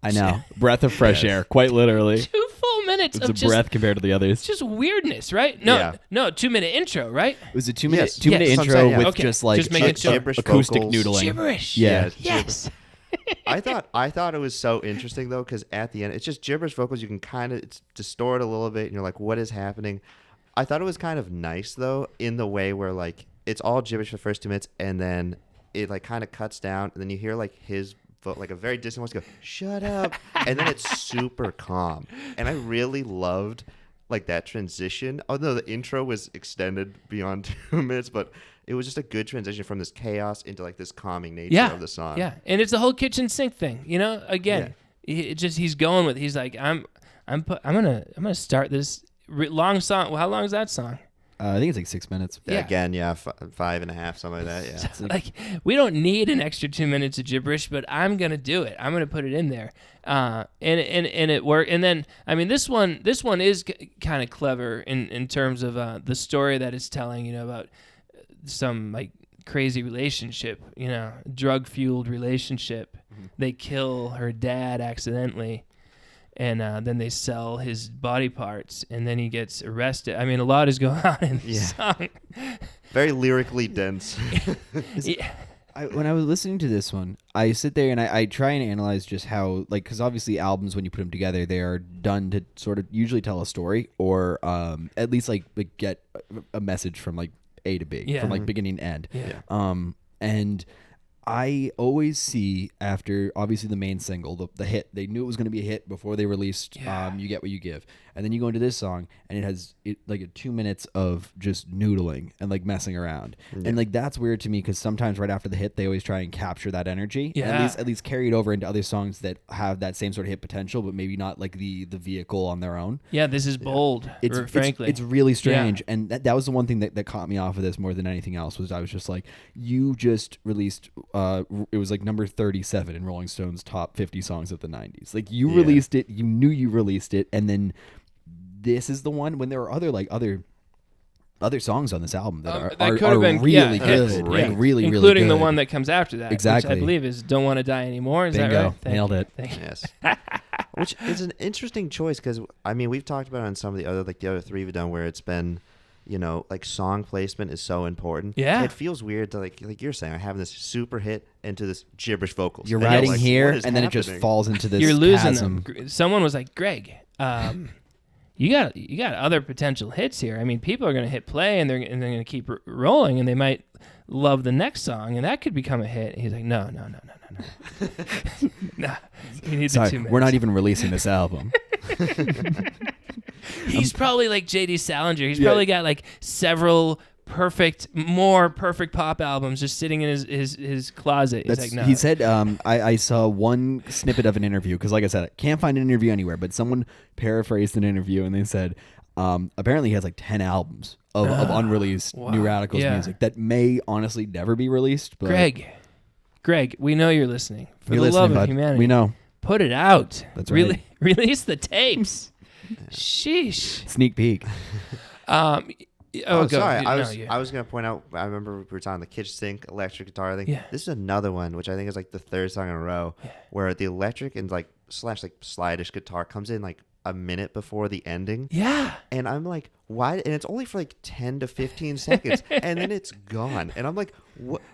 I know. Breath of fresh Yes. air, quite literally. 2 full minutes It's of a just breath compared to the others. just weirdness, right? Yeah. No, 2-minute intro, right? It was a 2 minute Yes. 2 minute Yes. That's what I'm intro saying, yeah. with Okay. just like Just making sure. Gibberish acoustic vocals. noodling. Gibberish. Yeah. Yes. I thought it was so interesting though, because at the end it's just gibberish vocals. You can kind of distort a little bit, and you're like, "What is happening?" I thought it was kind of nice though, in the way where like it's all gibberish for the first 2 minutes, and then it like kind of cuts down, and then you hear like his like a very distant voice go, "Shut up," and then it's super calm. And I really loved like that transition. Although the intro was extended beyond 2 minutes, but it was just a good transition from this chaos into like this calming nature of the song. Yeah, and it's the whole kitchen sink thing. You know, again, he's going with. He's like, I'm gonna start this long song. Well, how long is that song? I think it's like 6 minutes. Again, 5.5, something like that. Yeah. So, like, we don't need an extra 2 minutes of gibberish, but I'm gonna do it. I'm gonna put it in there, and it worked. And then, I mean, this one is kind of clever in terms of the story that it's telling. You know, about some like crazy relationship. You know, drug fueled relationship. Mm-hmm. They kill her dad accidentally. And then they sell his body parts, and then he gets arrested. I mean, a lot is going on in this song. Very lyrically dense. When I was listening to this one, I sit there and I try and analyze just how, like, because obviously albums, when you put them together, they are done to sort of usually tell a story or at least like get a message from like A to B, from like beginning to end. And I always see after obviously the main single, the hit, they knew it was going to be a hit before they released You Get What You Give. And then you go into this song and it has like a 2 minutes of just noodling and like messing around. Yeah. And like that's weird to me because sometimes right after the hit, they always try and capture that energy. Yeah. At least carry it over into other songs that have that same sort of hit potential, but maybe not like the vehicle on their own. Yeah, this is bold, frankly. It's really strange. Yeah. And that was the one thing that caught me off of this more than anything else was I was just like, you just released, it was like number 37 in Rolling Stone's top 50 songs of the 90s. Like you released it, you knew you released it, and then this is the one when there are other songs on this album that are really good, like really, including good. The one that comes after that, exactly. Which I believe is "Don't Want to Die Anymore." Is Bingo. That right? Nailed it. Yes. Which is an interesting choice because I mean we've talked about it on some of the other three we've done where it's been, you know, like song placement is so important. Yeah. It feels weird to like you're saying, having this super hit into this gibberish vocals. You're riding like, here, and then it just falls into this. You're losing chasm. them. Someone was like, Greg. You got other potential hits here. I mean, people are going to hit play and they're going to keep rolling, and they might love the next song, and that could become a hit. And he's like, no. Nah, he needs Sorry, 2 minutes. we're not even releasing this album. He's probably like J.D. Salinger. He's probably got like several more perfect pop albums just sitting in his closet. He's like, no. He said, I saw one snippet of an interview because, like I said, I can't find an interview anywhere, but someone paraphrased an interview and they said, apparently he has like 10 albums of unreleased New Radicals music that may honestly never be released. But Greg, we know you're listening. For you're the listening, love bud. of humanity. We know. Put it out. That's right. Release the tapes. Sheesh. Sneak peek. Sorry. I was going to point out, I remember we were talking the kitchen sink electric guitar thing. Yeah. This is another one, which I think is like the third song in a row, where the electric and like slash like slide-ish guitar comes in like a minute before the ending. Yeah. And I'm like, why? And it's only for like 10 to 15 seconds, and then it's gone. And I'm like,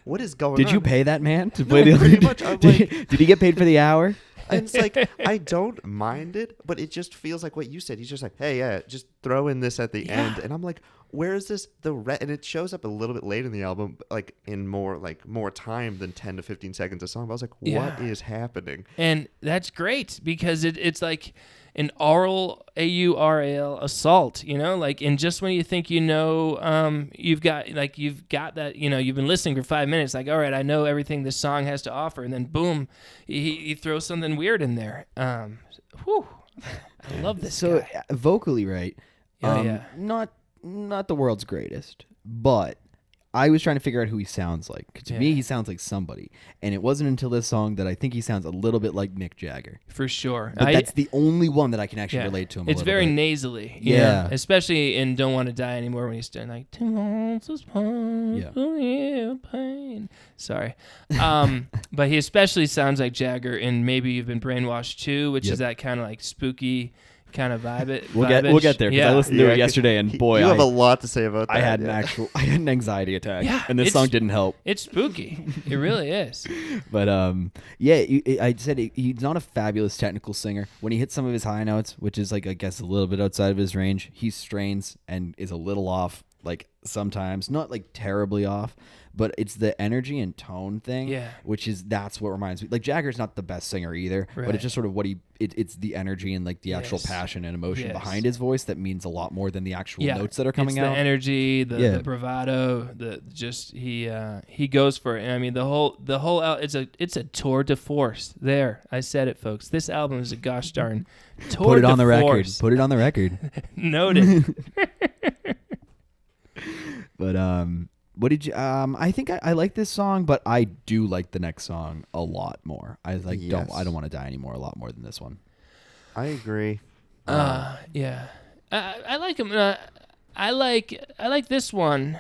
what is going on? Did you pay that man to play the pretty much. Did he get paid for the hour? And it's like, I don't mind it, but it just feels like what you said. He's just like, hey, just throw in this at the end. And I'm like, where is this? And it shows up a little bit late in the album, like in more time than 10 to 15 seconds a song. But I was like, what is happening? And that's great because it's like an aural AURAL assault, you know, like, and just when you think, you know, you've got that, you know, you've been listening for 5 minutes, like, all right, I know everything this song has to offer. And then boom, he throws something weird in there. I love this guy. Vocally, right? Not the world's greatest, but I was trying to figure out who he sounds like. To me, he sounds like somebody. And it wasn't until this song that I think he sounds a little bit like Mick Jagger. For sure. But that's the only one that I can actually relate to him It's very bit. nasally. Yeah. Especially in Don't Want to Die Anymore when he's doing like, 2 ounces pain. Sorry. But he especially sounds like Jagger in Maybe You've Been Brainwashed too, which is that kind of like spooky kind of vibe. We'll get there because I listened to it yesterday, and boy, you have a lot to say about that. I had an anxiety attack, and this song didn't help. It's spooky. It really is. But I said he's not a fabulous technical singer. When he hits some of his high notes, which is like I guess a little bit outside of his range, he strains and is a little off like sometimes, not like terribly off, but it's the energy and tone thing, Yeah. that's what reminds me. Like Jagger's not the best singer either, but Right. it's just sort of what it's the energy and like the actual Yes. passion and emotion Yes. behiund his voice that means a lot more than the actual Yeah, notes that are coming it's out. the energy, the Yeah. bravado, he goes for it. And I mean, the whole it's a tour de force. There, I said it, folks. This album is a gosh darn tour Put it de on the record. force. Put it on the record. Noted. But what did you I think I like this song, but I do like the next song a lot more. I like Yes. I don't want to die anymore a lot more than this one. I agree. Yeah, I like him. I like this one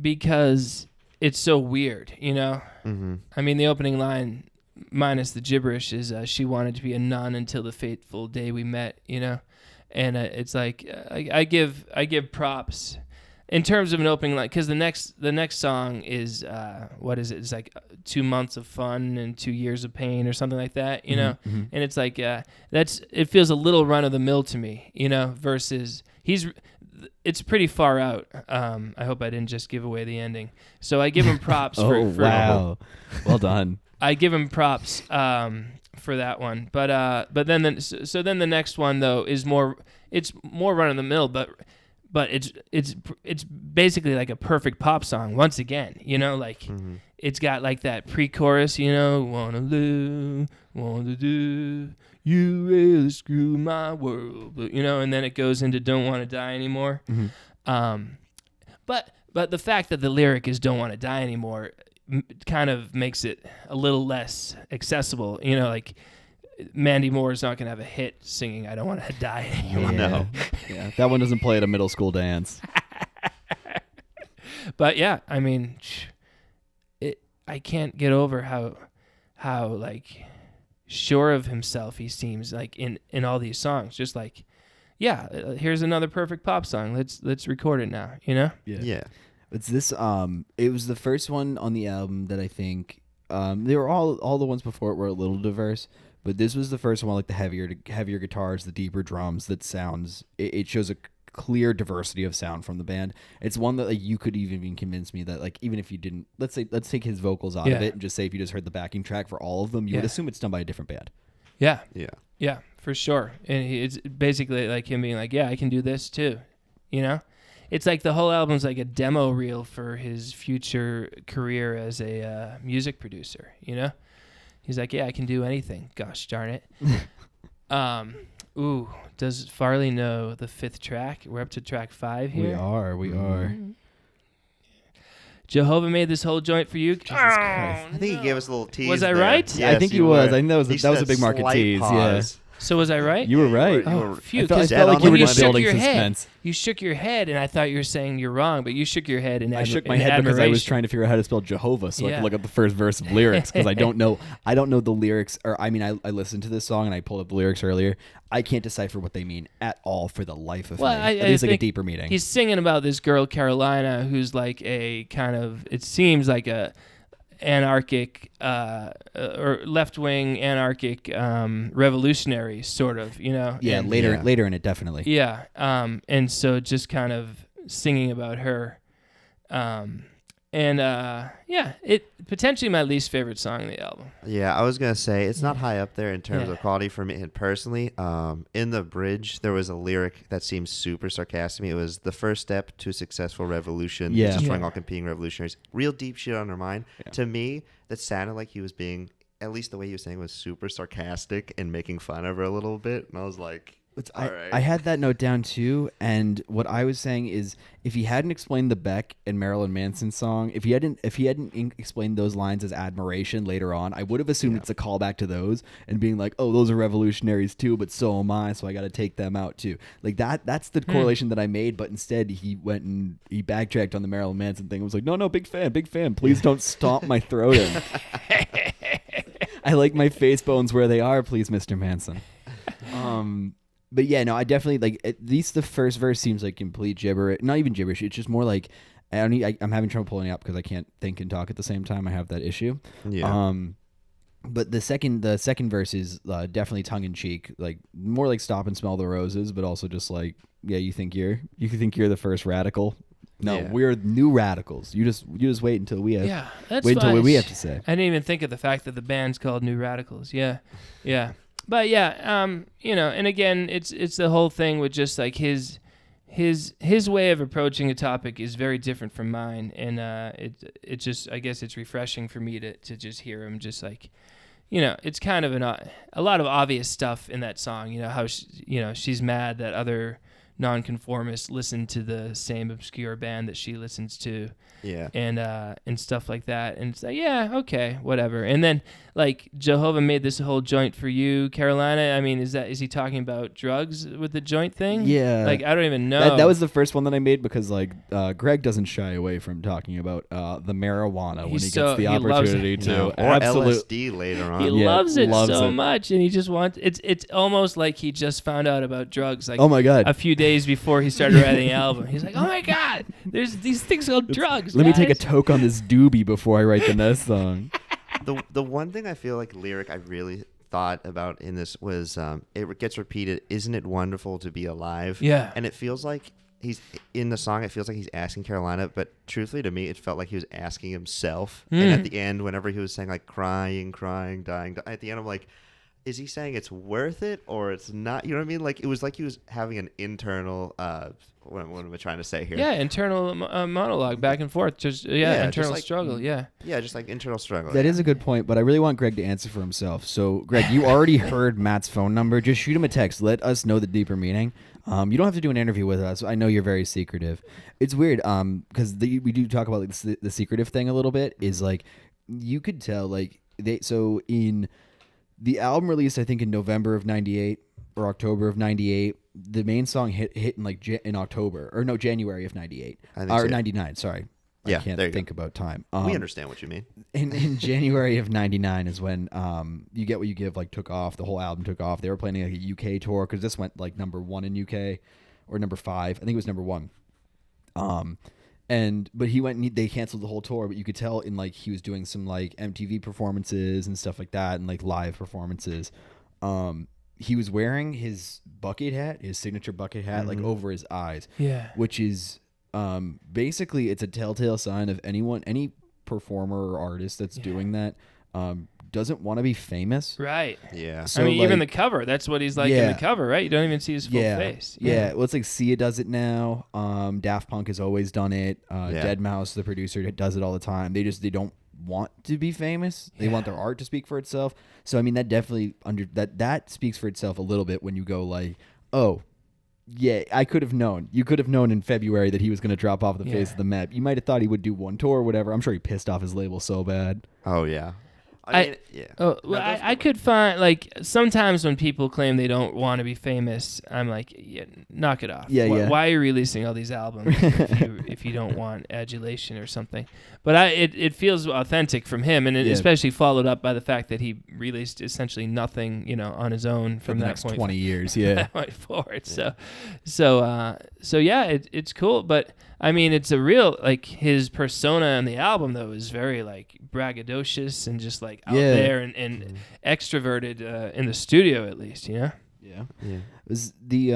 because it's so weird. You know, Mm-hmm. I mean, the opening line, minus the gibberish, is she wanted to be a nun until the fateful day we met. You know, and it's like I give props in terms of an opening line, because the next song is what is it? It's like 2 months of fun and 2 years of pain or something like that, you know. Mm-hmm. And it's like it feels a little run of the mill to me, you know. Versus it's pretty far out. I hope I didn't just give away the ending. So I give him props for wow, well done. I give him props for that one. But then the next one though is more run of the mill, but it's basically like a perfect pop song once again, you know, like it's got like that pre-chorus, you know, wanna live, wanna do, you really screw my world, you know, and then it goes into don't want to die anymore. But the fact that the lyric is don't want to die anymore kind of makes it a little less accessible, you know, like Mandy Moore is not going to have a hit singing I don't want to die anymore. No. Yeah, that one doesn't play at a middle school dance. But yeah, I mean, I can't get over how like sure of himself he seems like in all these songs. Just like, yeah, here's another perfect pop song. Let's record it now, you know? Yeah. It's this it was the first one on the album that I think they were all the ones before it were a little diverse, but this was the first one, like the heavier guitars, the deeper drums, that sounds it shows a clear diversity of sound from the band. It's one that like you could even convince me that like even if you didn't, let's take his vocals out of it and just say if you just heard the backing track for all of them, you would assume it's done by a different band. Yeah. Yeah. Yeah, for sure. And it's basically like him being like, yeah, I can do this too, you know? It's like the whole album's like a demo reel for his future career as a music producer, you know? He's like, yeah, I can do anything. Gosh darn it. Ooh, does Farley know the 5th track? We're up to track 5 here. We are. Jehovah made this whole joint for you. Jesus Christ. I think he gave us a little tease. Was I there. right? Yeah, I think he you was. were. I think that was He a said big market slight tease. pause. So was I right? You were right. Oh, phew. I 'cause felt like you on were the just money. building your suspense. head. You shook your head, and I thought you were saying you're wrong, but you shook your head in I shook my in head because I was admiration. trying to figure out how to spell Jehovah, so I Yeah. could look up the first verse of lyrics because I don't know the lyrics. Or I mean, I listened to this song and I pulled up the lyrics earlier. I can't decipher what they mean at all for the life of me. At least like a think deeper meaning. He's singing about this girl Carolina who's like a kind of, it seems like a anarchic or left-wing anarchic revolutionary sort of, you know. Yeah, And- later in it, definitely. Yeah, and so just kind of singing about her, it potentially my least favorite song in the album. Yeah, I was gonna say it's not high up there in terms of quality for me. And personally, in the bridge, there was a lyric that seemed super sarcastic to me. It was the first step to a successful revolution. Yeah. is destroying Yeah. all competing revolutionaries. Real deep shit on her mind. Yeah. To me, that sounded like he was being, at least the way he was saying, was super sarcastic and making fun of her a little bit. And I was like, all right. I had that note down too, and what I was saying is, if he hadn't explained the Beck and Marilyn Manson song, if he hadn't explained those lines as admiration later on, I would have assumed it's a callback to those and being like, oh, those are revolutionaries too, but so am I, so I got to take them out too. Like that's the correlation that I made, but instead he went and he backtracked on the Marilyn Manson thing. I was like, no, big fan. Please don't stomp my throat in. I like my face bones where they are, please, Mr. Manson. But yeah, no, I definitely like at least the first verse seems like complete gibberish. Not even gibberish. It's just more like I'm having trouble pulling it up because I can't think and talk at the same time. I have that issue. Yeah. But the second verse is definitely tongue in cheek, like more like stop and smell the roses, but also just like, yeah, you think you're the first radical No, Yeah. we're new radicals. You just wait until we have That's wait until fine. what we have to say. I didn't even think of the fact that the band's called New Radicals. Yeah. But and again, it's the whole thing with just like his way of approaching a topic is very different from mine, and it just, I guess it's refreshing for me to just hear him just like, it's kind of a lot of obvious stuff in that song. How she's mad that other nonconformists listen to the same obscure band that she listens to. Yeah. And stuff like that. And it's like, yeah, okay, whatever. And then like Jehovah made this whole joint for you, Carolina. I mean, is he talking about drugs with the joint thing? Yeah. Like, I don't even know. That was the first one that I made because like Greg doesn't shy away from talking about the marijuana when he gets the opportunity to. Or Absolutely. LSD later on. He loves it so much, and he just wants it's almost like he just found out about drugs like oh my God. a few days before he started writing the album. He's like, oh my God, there's these things called drugs. Let me take a guys. toke on this doobie before I write the next song. The one thing I feel like lyric I really thought about in this was it gets repeated. Isn't it wonderful to be alive? Yeah. And it feels like he's in the song. It feels like he's asking Carolina, but truthfully to me, it felt like he was asking himself. And at the end, whenever he was saying like crying, dying, at the end, I'm like, is he saying it's worth it or it's not? You know what I mean? Like it was like he was having an internal. What am I trying to say here? Yeah, internal monologue back and forth. Just internal just like, struggle. Yeah. Yeah, just like internal struggle. That is a good point, but I really want Greg to answer for himself. So, Greg, you already heard Matt's phone number. Just shoot him a text. Let us know the deeper meaning. You don't have to do an interview with us. I know you're very secretive. It's weird because we do talk about like, the secretive thing a little bit. Is like you could tell like in the album released I think in November of '98 or October of '98. The main song hit in like in October or no January of '98 or '99. Sorry, Yeah, I can't think about time. We understand what you mean. In January of '99 is when You Get What You Give like took off. The whole album took off. They were planning like a UK tour because this went like number 1 in UK or number 5. I think it was number 1. But he went and they canceled the whole tour. But you could tell in like he was doing some like MTV performances and stuff like that and like live performances. He was wearing his bucket hat, his signature bucket hat, like over his eyes. Yeah. Which is basically it's a telltale sign of any performer or artist that's doing that doesn't want to be famous. Right. Yeah. So I mean, like, even the cover, that's what he's like in the cover, right? You don't even see his full face. Yeah. Well, it's like Sia does it now. Daft Punk has always done it. Deadmau5, the producer, does it all the time. They don't want to be famous. They want their art to speak for itself. So I mean that definitely that speaks for itself a little bit when you go like, oh yeah, I could have known. You could have known in February that he was going to drop off the face of the map. You might have thought he would do one tour or whatever. I'm sure he pissed off his label so bad. Oh yeah. I mean, yeah. Oh, well, I could find like sometimes when people claim they don't want to be famous, I'm like, yeah, knock it off. Why are you releasing all these albums if you don't want adulation or something? But it feels authentic from him, and especially followed up by the fact that he released essentially nothing, on his own from the that next point 20 years. that point forward. So yeah, it's cool, but I mean, it's a real like his persona on the album though is very like braggadocious and just like out there and extroverted in the studio at least, Yeah. Was the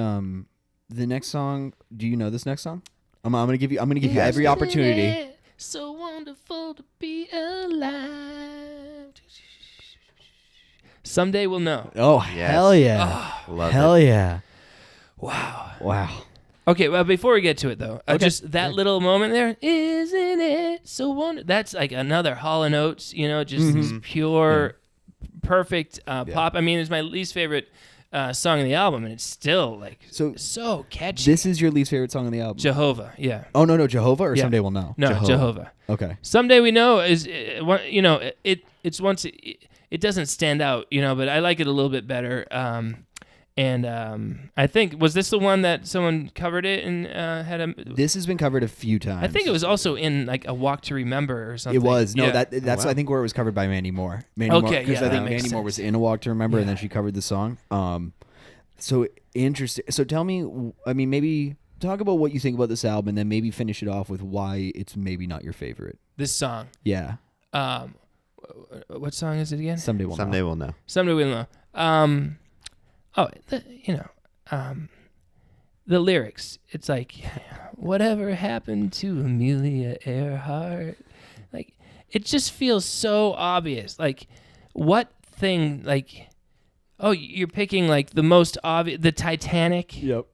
next song? Do you know this next song? I'm gonna give you every opportunity. So wonderful to be alive. Someday we'll know. Oh Yes. hell yeah! Love hell it. yeah! Wow. Okay, well, before we get to it, though, just that little moment there, isn't it so wonderful? That's like another Hall & Oates, just this pure, perfect pop. I mean, it's my least favorite song on the album, and it's still like so catchy. This is your least favorite song on the album? Jehovah, yeah. Oh, no, Jehovah or Someday We'll Know? No, Jehovah. Okay. Someday We Know is, it's once, it doesn't stand out, but I like it a little bit better. And I think, was this the one that someone covered it and had a... This has been covered a few times. I think it was also in like A Walk to Remember or something. It was. No, Yeah. that's I think where it was covered by Mandy Moore. Okay, because yeah, I think that makes Mandy Moore sense. was in A Walk to Remember and then she covered the song. So interesting. So tell me, I mean, maybe talk about what you think about this album and then maybe finish it off with why it's maybe not your favorite. This song. Yeah. What song is it again? Someday We'll Know. Someday we'll know. Someday We'll Know. the lyrics. It's like, whatever happened to Amelia Earhart? Like, it just feels so obvious. Like, what thing, like, oh, you're picking like the most obvious, the Titanic. Yep.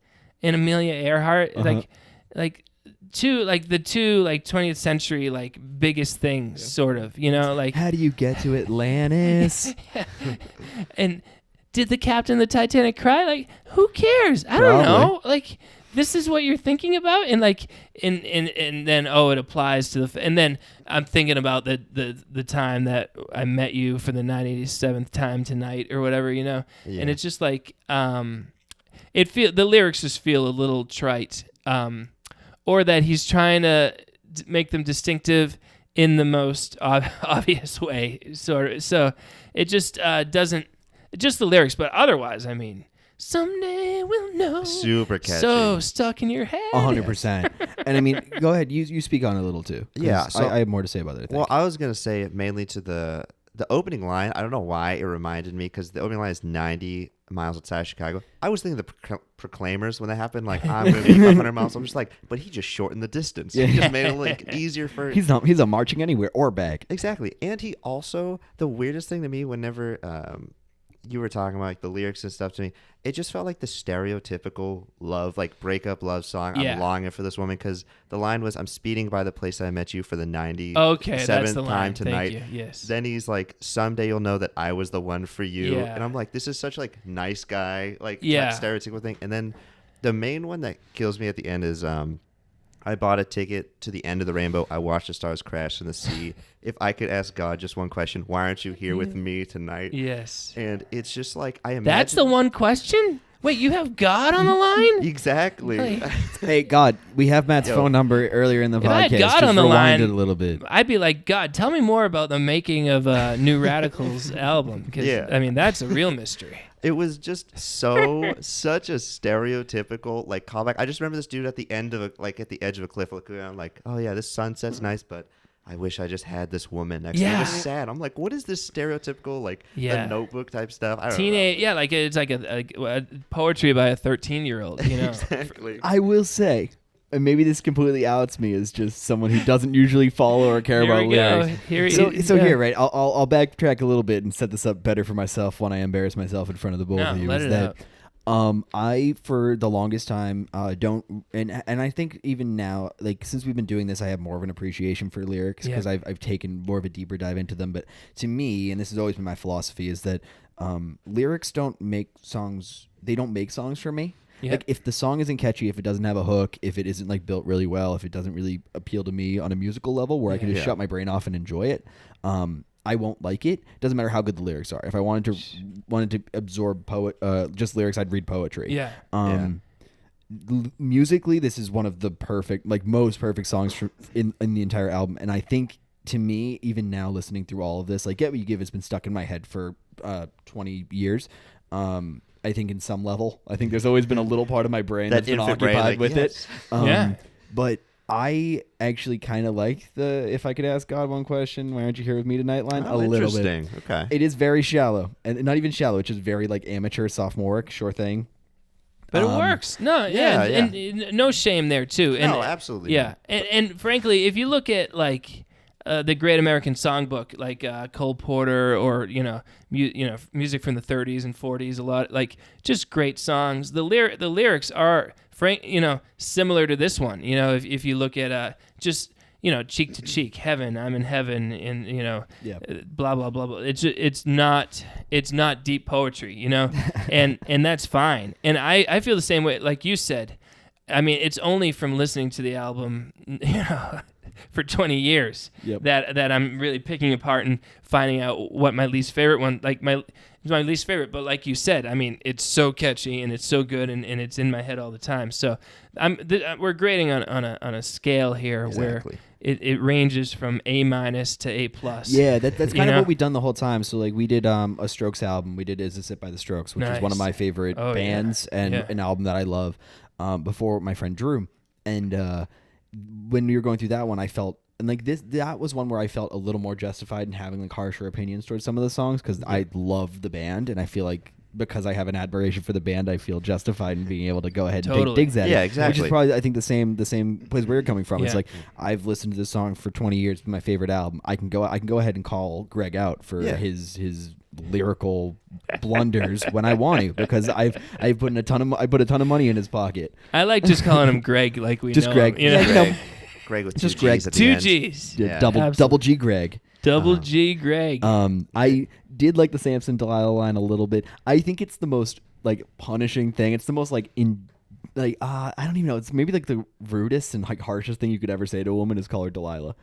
And Amelia Earhart, Uh-huh. like the two like 20th century like biggest things, sort of, you know, like. How do you get to Atlantis? And did the captain of the Titanic cry? Like, who cares? I don't know. Like, this is what you're thinking about, and like, and then it applies to and then I'm thinking about the time that I met you for the 987th time tonight or whatever, you know, and it's just like the lyrics just feel a little trite, or that he's trying to make them distinctive in the most obvious way, sort of. So it just doesn't. Just the lyrics, but otherwise, I mean, someday we'll know. Super catchy. So stuck in your head. 100%. And I mean, go ahead. You speak on it a little too. Yeah, so I have more to say about it. I think. Well, I was gonna say mainly to the opening line. I don't know why it reminded me, because the opening line is 90 miles outside Chicago. I was thinking the Proclaimers when that happened. Like, I'm gonna be 500 miles. I'm just like, but he just shortened the distance. He just made it like easier for. He's not marching anywhere or back. Exactly, and he also, the weirdest thing to me, whenever you were talking about like the lyrics and stuff to me, it just felt like the stereotypical love, like breakup love song. Yeah. I'm longing for this woman, because the line was, "I'm speeding by the place I met you for the 97th Okay, that's the line. time tonight." Thank you. Yes. Then he's like, "Someday you'll know that I was the one for you." Yeah. And I'm like, this is such like nice guy, like Yeah. stereotypical thing. And then the main one that kills me at the end is I bought a ticket to the end of the rainbow. I watched the stars crash in the sea. If I could ask God just one question, why aren't you here with me tonight? Yes. And it's just like, I imagine. That's the one question? Wait, you have God on the line? Exactly. Like, Hey, God, we have Matt's phone number earlier in the If I podcast. had God Just on the rewind line, it a little bit. I'd be like, God, tell me more about the making of New Radicals album. Because, Yeah. I mean, that's a real mystery. It was just such a stereotypical like callback. I just remember this dude at the end of at the edge of a cliff looking around like, oh yeah, this sunset's nice, but I wish I just had this woman next to me. It was sad. I'm like, what is this stereotypical the Notebook type stuff? I don't Teenage, yeah, like it's like a poetry by a 13-year-old, you know. Exactly. I will say, and maybe this completely outs me as just someone who doesn't usually follow or care about lyrics. Here, right? I'll backtrack a little bit and set this up better for myself when I embarrass myself in front of the both of you. Let it out. I for the longest time don't, and I think even now, like since we've been doing this, I have more of an appreciation for lyrics because I've taken more of a deeper dive into them. But to me, and this has always been my philosophy, is that lyrics don't make songs. They don't make songs for me. Yep. Like if the song isn't catchy, if it doesn't have a hook, if it isn't like built really well, if it doesn't really appeal to me on a musical level where I can just shut my brain off and enjoy it, I won't like it. Doesn't matter how good the lyrics are. If I wanted to absorb just lyrics, I'd read poetry. Musically, this is one of the most perfect songs in the entire album, and I think to me, even now listening through all of this, like Get What You Give has been stuck in my head for 20 years. I think in some level, I think there's always been a little part of my brain that's been occupied with it. But I actually kind of like the "If I could ask God one question, why aren't you here with me tonight" line a little bit. Interesting. Okay. It is very shallow, and not even shallow. It's just very like amateur, sophomoric, sure thing. But it works. No, and no shame there too. And, no, absolutely. Yeah, and frankly, if you look at like the Great American Songbook, like Cole Porter, or music from the 30s and 40s, a lot like just great songs. The lyrics are similar to this one. If you look at just cheek to cheek, heaven, I'm in heaven, and blah blah blah blah. It's not deep poetry, and that's fine. And I feel the same way, like you said. I mean, it's only from listening to the album, for 20 years that I'm really picking apart and finding out what my least favorite one, like my least favorite. But like you said, I mean, it's so catchy and it's so good and it's in my head all the time. So we're grading on a scale here where it ranges from A- to A+. Yeah, that's kind of what we've done the whole time. So like we did a Strokes album. We did Is This It by the Strokes, which is one of my favorite bands and an album that I love. Before my friend Drew, and when we were going through that one, I felt, and like that was one where I felt a little more justified in having like harsher opinions towards some of the songs because I loved the band, and I feel like because I have an admiration for the band, I feel justified in being able to go ahead and Totally. take digs at Yeah, it. exactly. Which is probably, I think, the same place where you're coming from. It's Yeah. like, I've listened to this song for 20 years. It's my favorite album. I can go ahead and call Greg out for Yeah. his lyrical blunders when I want to, because I put a ton of money in his pocket. I like just calling him Greg, like we Just know Greg. him, you know? Yeah, you know, Greg, Greg with just two Greg. G's at the Two end. G's. Yeah, Yeah. double Absolutely. G Greg. Double G Greg. I did like the Samson Delilah line a little bit. I think it's the most like punishing thing. It's the most like I don't even know. It's maybe like the rudest and like harshest thing you could ever say to a woman is call her Delilah.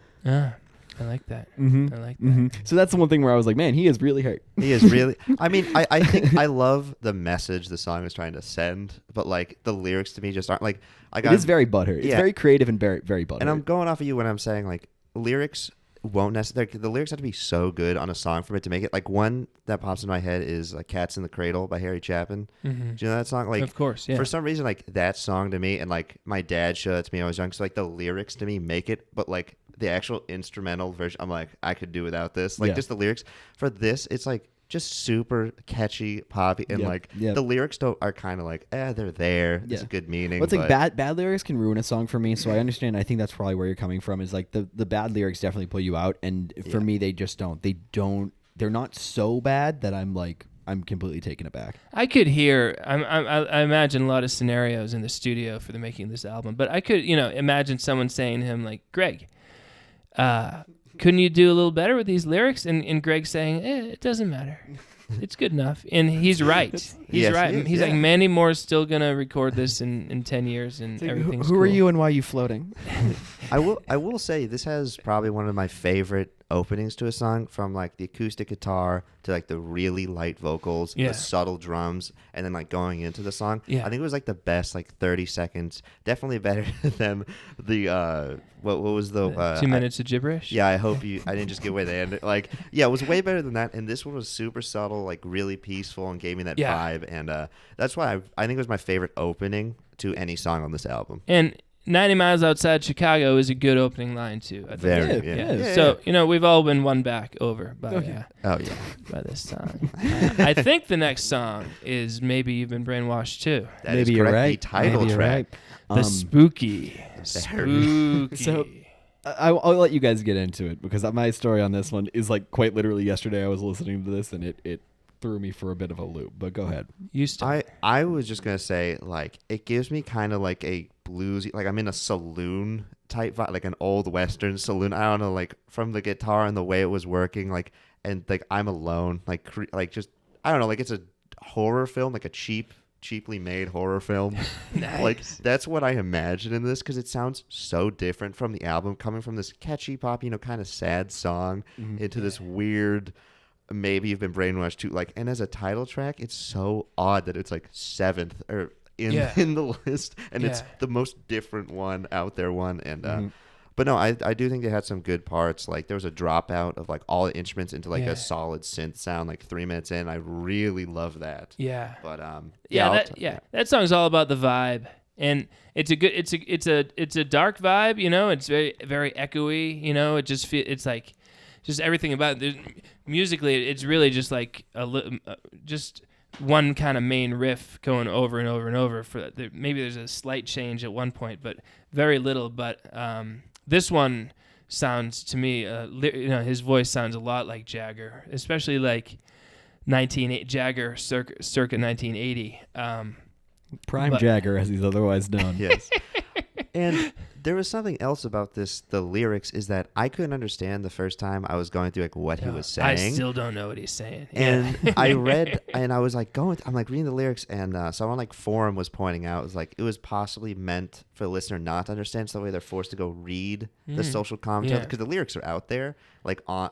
I like that. Mm-hmm. I like that. So that's the one thing where I was like, man, he is really hurt. He is really. I mean, I think I love the message the song is trying to send, but like the lyrics to me just aren't like. It is very butthurt. It's Yeah. very creative and very very butthurt. And I'm going off of you when I'm saying like lyrics won't necessarily. The lyrics have to be so good on a song for it to make it. Like one that pops in my head is like "Cats in the Cradle" by Harry Chapin. Mm-hmm. Do you know that song? Like, Of course, yeah. For some reason, like that song to me, and like my dad showed it to me when I was young. So like the lyrics to me make it, but like the actual instrumental version, I'm like, I could do without this. Like Yeah. just the lyrics for this, it's like just super catchy, poppy, and Yep, like yep. the lyrics are kind of like, they're there. It's Yeah. a good meaning. Well, it's like but- bad lyrics can ruin a song for me, so I understand. I think that's probably where you're coming from. Is like the bad lyrics definitely pull you out, and for Yeah. me, they just don't. They're not so bad that I'm completely taken aback. I could hear. I imagine a lot of scenarios in the studio for the making of this album, but I could, imagine someone saying to him like, "Greg, couldn't you do a little better with these lyrics?" And Greg saying, "It doesn't matter. It's good enough." And he's right. He's Yes, right. he is, He's like, yeah. Manny Moore's still gonna record this in 10 years, and everything's Who cool. are you and why are you floating? I will say this has probably one of my favorite openings to a song, from like the acoustic guitar to like the really light vocals, Yeah. the subtle drums, and then like going into the song. Yeah. I think it was like the best like 30 seconds. Definitely better than the what was the 2 minutes of gibberish? yeah, I didn't just give away the end. Like, yeah, it was way better than that. And this one was super subtle, like really peaceful, and gave me that Yeah. vibe. And that's why I think it was my favorite opening to any song on this album. And 90 Miles Outside Chicago is a good opening line, too. I think. Very, Yeah, yeah. So, we've all been won back over by Oh, yeah. by this song. I think the next song is Maybe You've Been Brainwashed, too. That is Maybe you're correct. right. The title Maybe you're track. right. The spooky. There. So- I'll let you guys get into it, because my story on this one is like quite literally yesterday I was listening to this and it threw me for a bit of a loop. But go ahead. Used to. I was just gonna say, like, it gives me kind of like a bluesy, like I'm in a saloon type vibe, like an old western saloon. I don't know, like from the guitar and the way it was working, like, and like I'm alone, like just I don't know, like it's a horror film, like a cheaply made horror film. Nice. Like that's what I imagine in this, because it sounds so different from the album, coming from this catchy pop, kind of sad song into this weird Maybe You've Been Brainwashed too. Like, and as a title track, it's so odd that it's like 7th or in the list, and it's Yeah. the most different one out there one. And but no, I do think they had some good parts. Like there was a dropout of like all the instruments into like Yeah. a solid synth sound like 3 minutes in. I really love that. Yeah. But That song's all about the vibe, and it's a dark vibe. It's very very echoey. It just it's like just everything about it. Musically, it's really just like just one kind of main riff going over and over and over. Maybe there's a slight change at one point, but very little. But this one sounds to me, his voice sounds a lot like Jagger, especially like Jagger circa 1980. Prime Jagger, as he's otherwise known. yes. And there was something else about this. The lyrics is that I couldn't understand the first time I was going through like what he was saying. I still don't know what he's saying. And I read, and I was like I'm like reading the lyrics, and someone like forum was pointing out, it was like it was possibly meant for the listener not to understand, so that way they're forced to go read the social commentary, Yeah. because the lyrics are out there, like on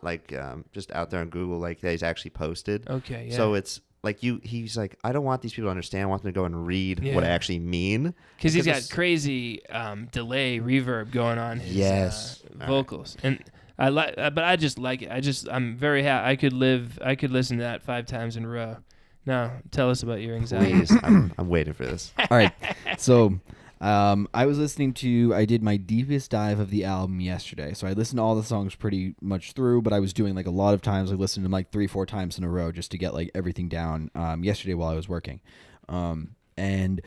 just out there on Google, like that he's actually posted. Okay, yeah. So it's like he's like, I don't want these people to understand. I want them to go and read what I Yeah. actually mean. Because he's got it's- crazy delay reverb going on his Yes. All right. vocals, and I like, but I just like it. I'm very happy. I could listen to that 5 times in a row. Now, tell us about your anxieties. Please, I'm waiting for this. All right. So I was listening to. I did my deepest dive of the album yesterday, so I listened to all the songs pretty much through. But I was doing like a lot of times. I listened to them like 3-4 times in a row just to get like everything down. Yesterday while I was working, and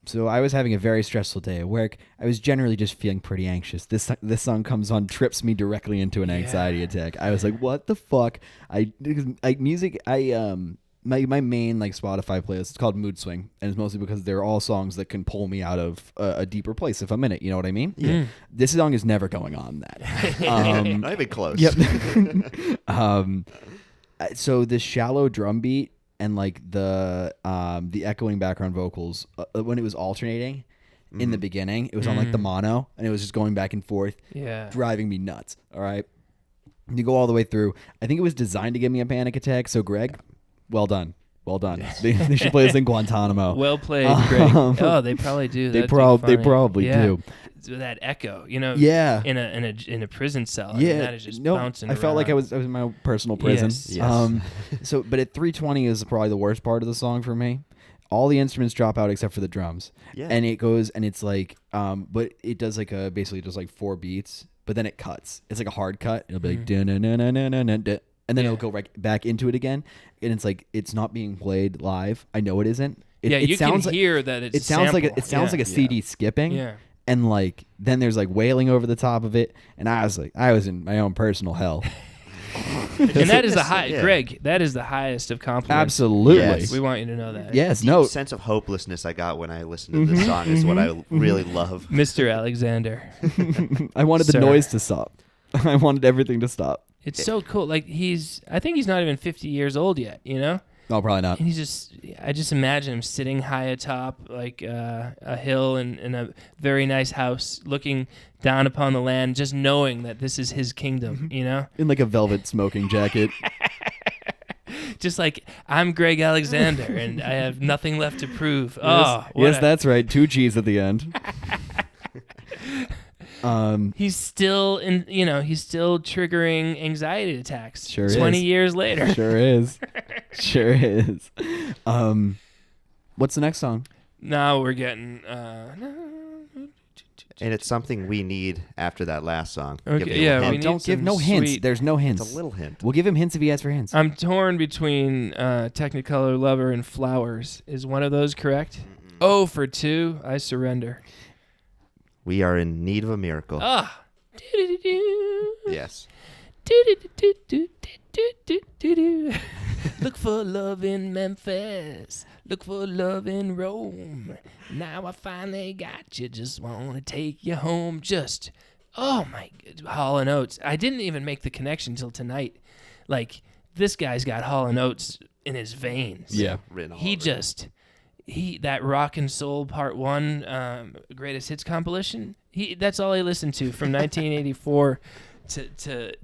so I was having a very stressful day at work. I was generally just feeling pretty anxious. This song comes on, trips me directly into an anxiety attack. I was like, what the fuck? My main like Spotify playlist is called Mood Swing, and it's mostly because they're all songs that can pull me out of a deeper place if I'm in it. You know what I mean? Yeah. This song is never going on that. Not even close. Yep. So the shallow drum beat and like the echoing background vocals when it was alternating in the beginning, it was on like the mono, and it was just going back and forth, driving me nuts. All right, you go all the way through. I think it was designed to give me a panic attack. So Greg, well done. They should play this in Guantanamo. Well played, Greg. Oh, they probably do. They probably do. That echo, you know. Yeah. In a prison cell. Yeah. I mean, that is just bouncing around. I felt like I was in my own personal prison. Yes. So, but at 3:20 is probably the worst part of the song for me. All the instruments drop out except for the drums. Yeah. And it goes and it's like, but it does like basically just like 4 beats, but then it cuts. It's like a hard cut. It'll be like dun-dun-dun-dun-dun-dun-dun. And then it'll go right back into it again, and it's like it's not being played live. I know it isn't. You can hear that it's. It sounds like a CD skipping. Yeah. And like then there's like wailing over the top of it, and I was in my own personal hell. And that is Greg. That is the highest of compliments. Absolutely. Yes. We want you to know that. Yes. The No sense of hopelessness I got when I listened to this song is what I really love. Mr. Alexander. I wanted the Sir. noise to stop. I wanted everything to stop. It's so cool. Like I think he's not even 50 years old yet, you know? No, probably not. And I just imagine him sitting high atop like a hill in a very nice house, looking down upon the land, just knowing that this is his kingdom, you know? In like a velvet smoking jacket. Just like, I'm Greg Alexander, and I have nothing left to prove. Yes, that's right. 2 G's at the end. He's still he's still triggering anxiety attacks. Sure 20 is. years later. Sure is. Sure is. What's the next song? Now we're getting And it's something we need after that last song. Okay, Give me a yeah, little we hint. need Don't give some no hints. sweet- There's no hints. It's a little hint. We'll give him hints if he asks for hints. I'm torn between Technicolor Lover and Flowers. Is one of those correct? Oh, for 2, I surrender. We are in need of a miracle. Ah. Yes. Look for love in Memphis. Look for love in Rome. Now I finally got you. Just want to take you home. Just, oh my God. Hall & Oates. I didn't even make the connection till tonight. Like, this guy's got Hall & Oates in his veins. Yeah. Written all over it. That Rock and Soul Part 1 Greatest Hits compilation, that's all I listened to from 1984 to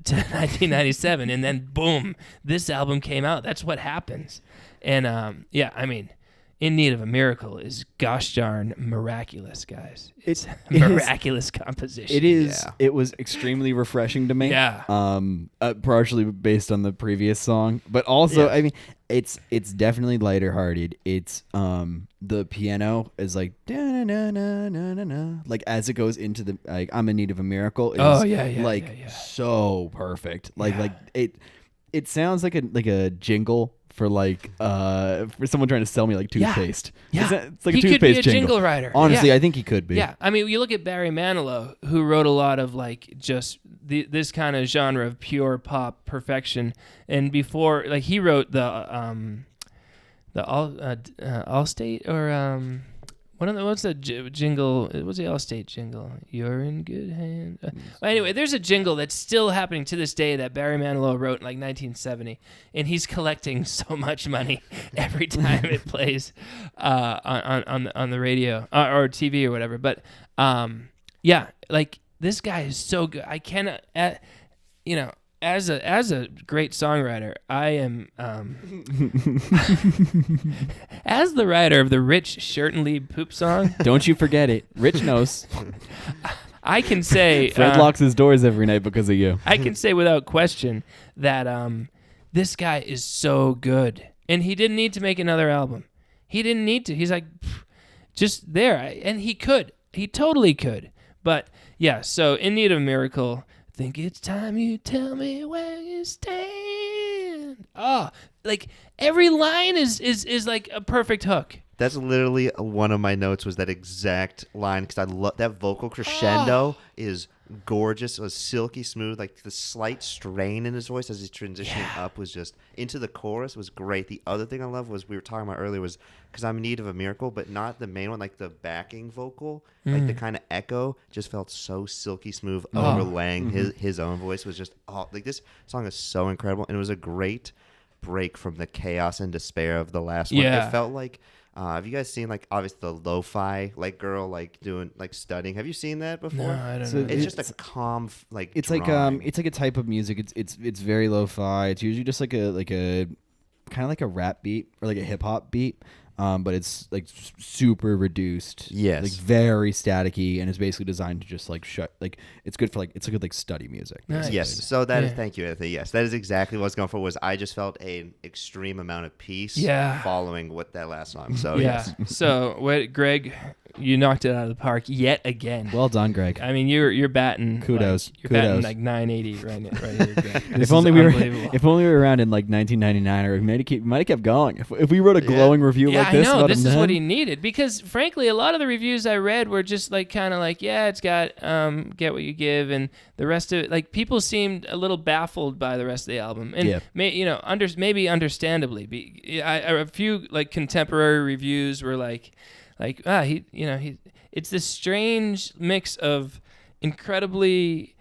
1997, and then boom, this album came out. That's what happens. And I mean, In Need of a Miracle is gosh darn miraculous, guys. It's a miraculous composition. It is. Yeah. It was extremely refreshing to me. Yeah. Partially based on the previous song, but also, I mean, it's definitely lighter hearted. It's the piano is like da-na-na-na-na-na, like as it goes into the like I'm in need of a miracle. Is so perfect. Like it sounds like a jingle for for someone trying to sell me like toothpaste. Yeah. It's like a He toothpaste could be a jingle writer. Honestly, Yeah. I think he could be. Yeah, I mean, you look at Barry Manilow, who wrote a lot of like just this kind of genre of pure pop perfection, and before, like he wrote the Allstate or what's the jingle? What's the Allstate jingle? You're in good hands. Well, anyway, there's a jingle that's still happening to this day that Barry Manilow wrote in like 1970, and he's collecting so much money every time it plays on the radio or TV or whatever. But like this guy is so good. I cannot, as a great songwriter, I am as the writer of the Rich Shirt and Leave Poop song. Don't you forget it. Rich knows. I can say Fred locks his doors every night because of you. I can say without question that this guy is so good, and he didn't need to make another album. He didn't need to. He's like just there, and he could. He totally could. But yeah, so In Need of a Miracle, think it's time you tell me where you stand. Oh, like every line is like a perfect hook. That's literally one of my notes was that exact line because I love that vocal crescendo is gorgeous. It was silky smooth, like the slight strain in his voice as he's transitioning up was just into the chorus was great. The other thing I love was we were talking about earlier was because I'm in need of a miracle, but not the main one, like the backing vocal, like the kind of echo just felt so silky smooth overlaying his own voice was just like this song is so incredible and it was a great break from the chaos and despair of the last one. It felt like have you guys seen like obviously the lo-fi like girl like doing like studying? Have you seen that before? No, I don't know. It's just a calm like it's drawing. like it's like a type of music. It's very lo-fi. It's usually just like a kind of like a rap beat or like a hip hop beat. But it's like super reduced. Yes. Like very staticky, and it's basically designed to just like it's good for like it's a good like study music. Nice. Yes. So that is thank you, Anthony. Yes, that is exactly what I was going for. Was I just felt an extreme amount of peace following with that last song. So yes. So what, Greg? You knocked it out of the park yet again. Well done, Greg. I mean, you're batting. Kudos. Like, you're batting like 980 right here, Greg. If only we were around in like 1999, or we might have kept going. If we wrote a glowing review like this, I know about this him is then, what he needed because frankly, a lot of the reviews I read were just like kind of like, yeah, it's got Get What You Give, and the rest of it. Like people seemed a little baffled by the rest of the album, and maybe understandably. A few like contemporary reviews were like it's this strange mix of incredibly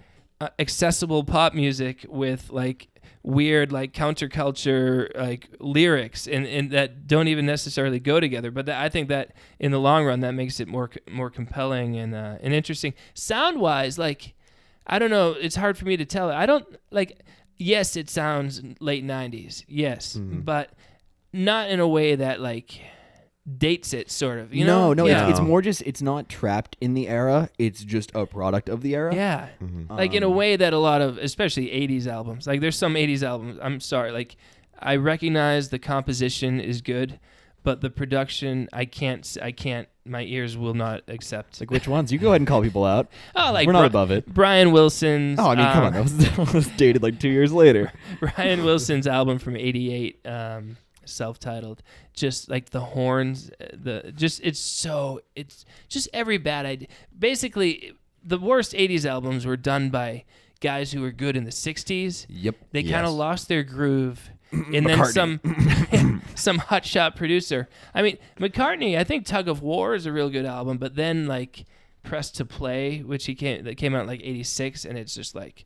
accessible pop music with like weird like counterculture like lyrics and that don't even necessarily go together. But I think that in the long run that makes it more compelling and interesting. Sound wise, like I don't know, it's hard for me to tell. I don't like. Yes, it sounds late 90s. Yes, but not in a way that like dates it, sort of, you know? No, it's more just it's not trapped in the era. It's just a product of the era. Yeah, like in a way that a lot of, especially 80s albums, like there's some 80s albums, I'm sorry, like I recognize the composition is good, but the production, I can't, my ears will not accept. Like which ones? You go ahead and call people out. Oh, like we're not above it. Brian Wilson's. Oh, I mean, come on, that was dated like 2 years later. Brian Wilson's album from '88. Self-titled, just like the horns, it's just every bad idea. Basically, the worst 80s albums were done by guys who were good in the 60s. Yep. They kind of lost their groove. And then some hotshot producer. I mean, McCartney, I think Tug of War is a real good album, but then like Press to Play, which that came out in like 86, and it's just like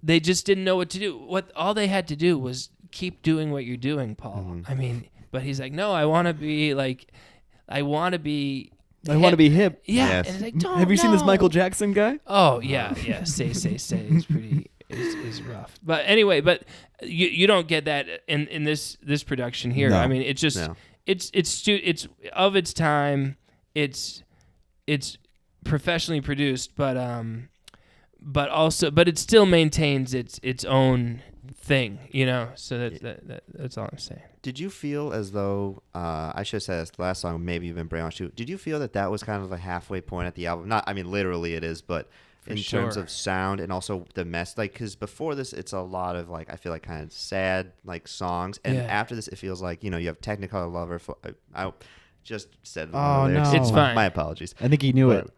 they just didn't know what to do. All they had to do was keep doing what you're doing, Paul. I mean, but he's like, no, I want to be hip. Yeah. Yes. And it's like, have you seen this Michael Jackson guy? Oh yeah. Say. It's pretty. Is rough. But anyway, you don't get that in this production here. No. I mean, it's just it's of its time. It's professionally produced, but it still maintains its own thing, you know. So that's all I'm saying. Did you feel as though I should have said this the last song, maybe even Brainwashed too? Did you feel that was kind of a halfway point at the album? Not, I mean, literally it is, but in terms of sound and also the mess, like because before this, it's a lot of like I feel like kind of sad like songs, and after this, it feels like you have Technicolor Lover. I just said lyrics. It's fine. My apologies. I think he knew it.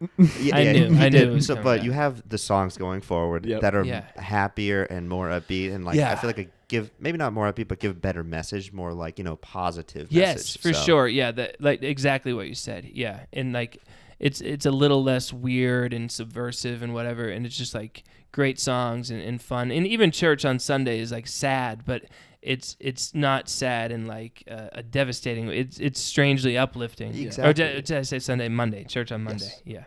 I knew it was so, but you have the songs going forward that are happier and more upbeat, and like I feel like give maybe not more upbeat, but give a better message, more like positive. Yes, message. for sure. Yeah, that like exactly what you said. Yeah, and like it's a little less weird and subversive and whatever, and it's just like great songs and fun. And even Church on Sunday is like sad, but it's not sad and like a devastating. It's strangely uplifting. Exactly. Or did I say Sunday? Monday. Church on Monday. Yes. Yeah.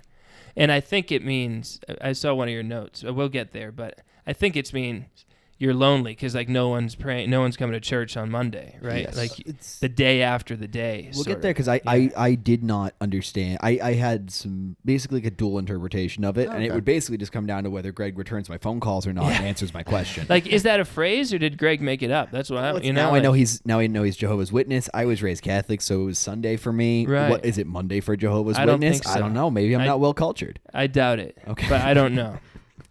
And I think it means, I saw one of your notes. We'll get there, but I think it means you're lonely because like no one's praying, no one's coming to church on Monday, right? Yes. Like It's- the day after the day. We'll sort get there of. because Yeah. I did not understand. I had some basically like a dual interpretation of it, and it Okay. would basically just come down to whether Greg returns my phone calls or not and answers my question. Like, is that a phrase or did Greg make it up? That's what Well, you know. now like, I know he's Jehovah's Witness. I was raised Catholic, so it was Sunday for me. Right. What is it, Monday for Jehovah's I don't Witness? think so. I don't know. Maybe I'm not well cultured. I doubt it. Okay. But I don't know.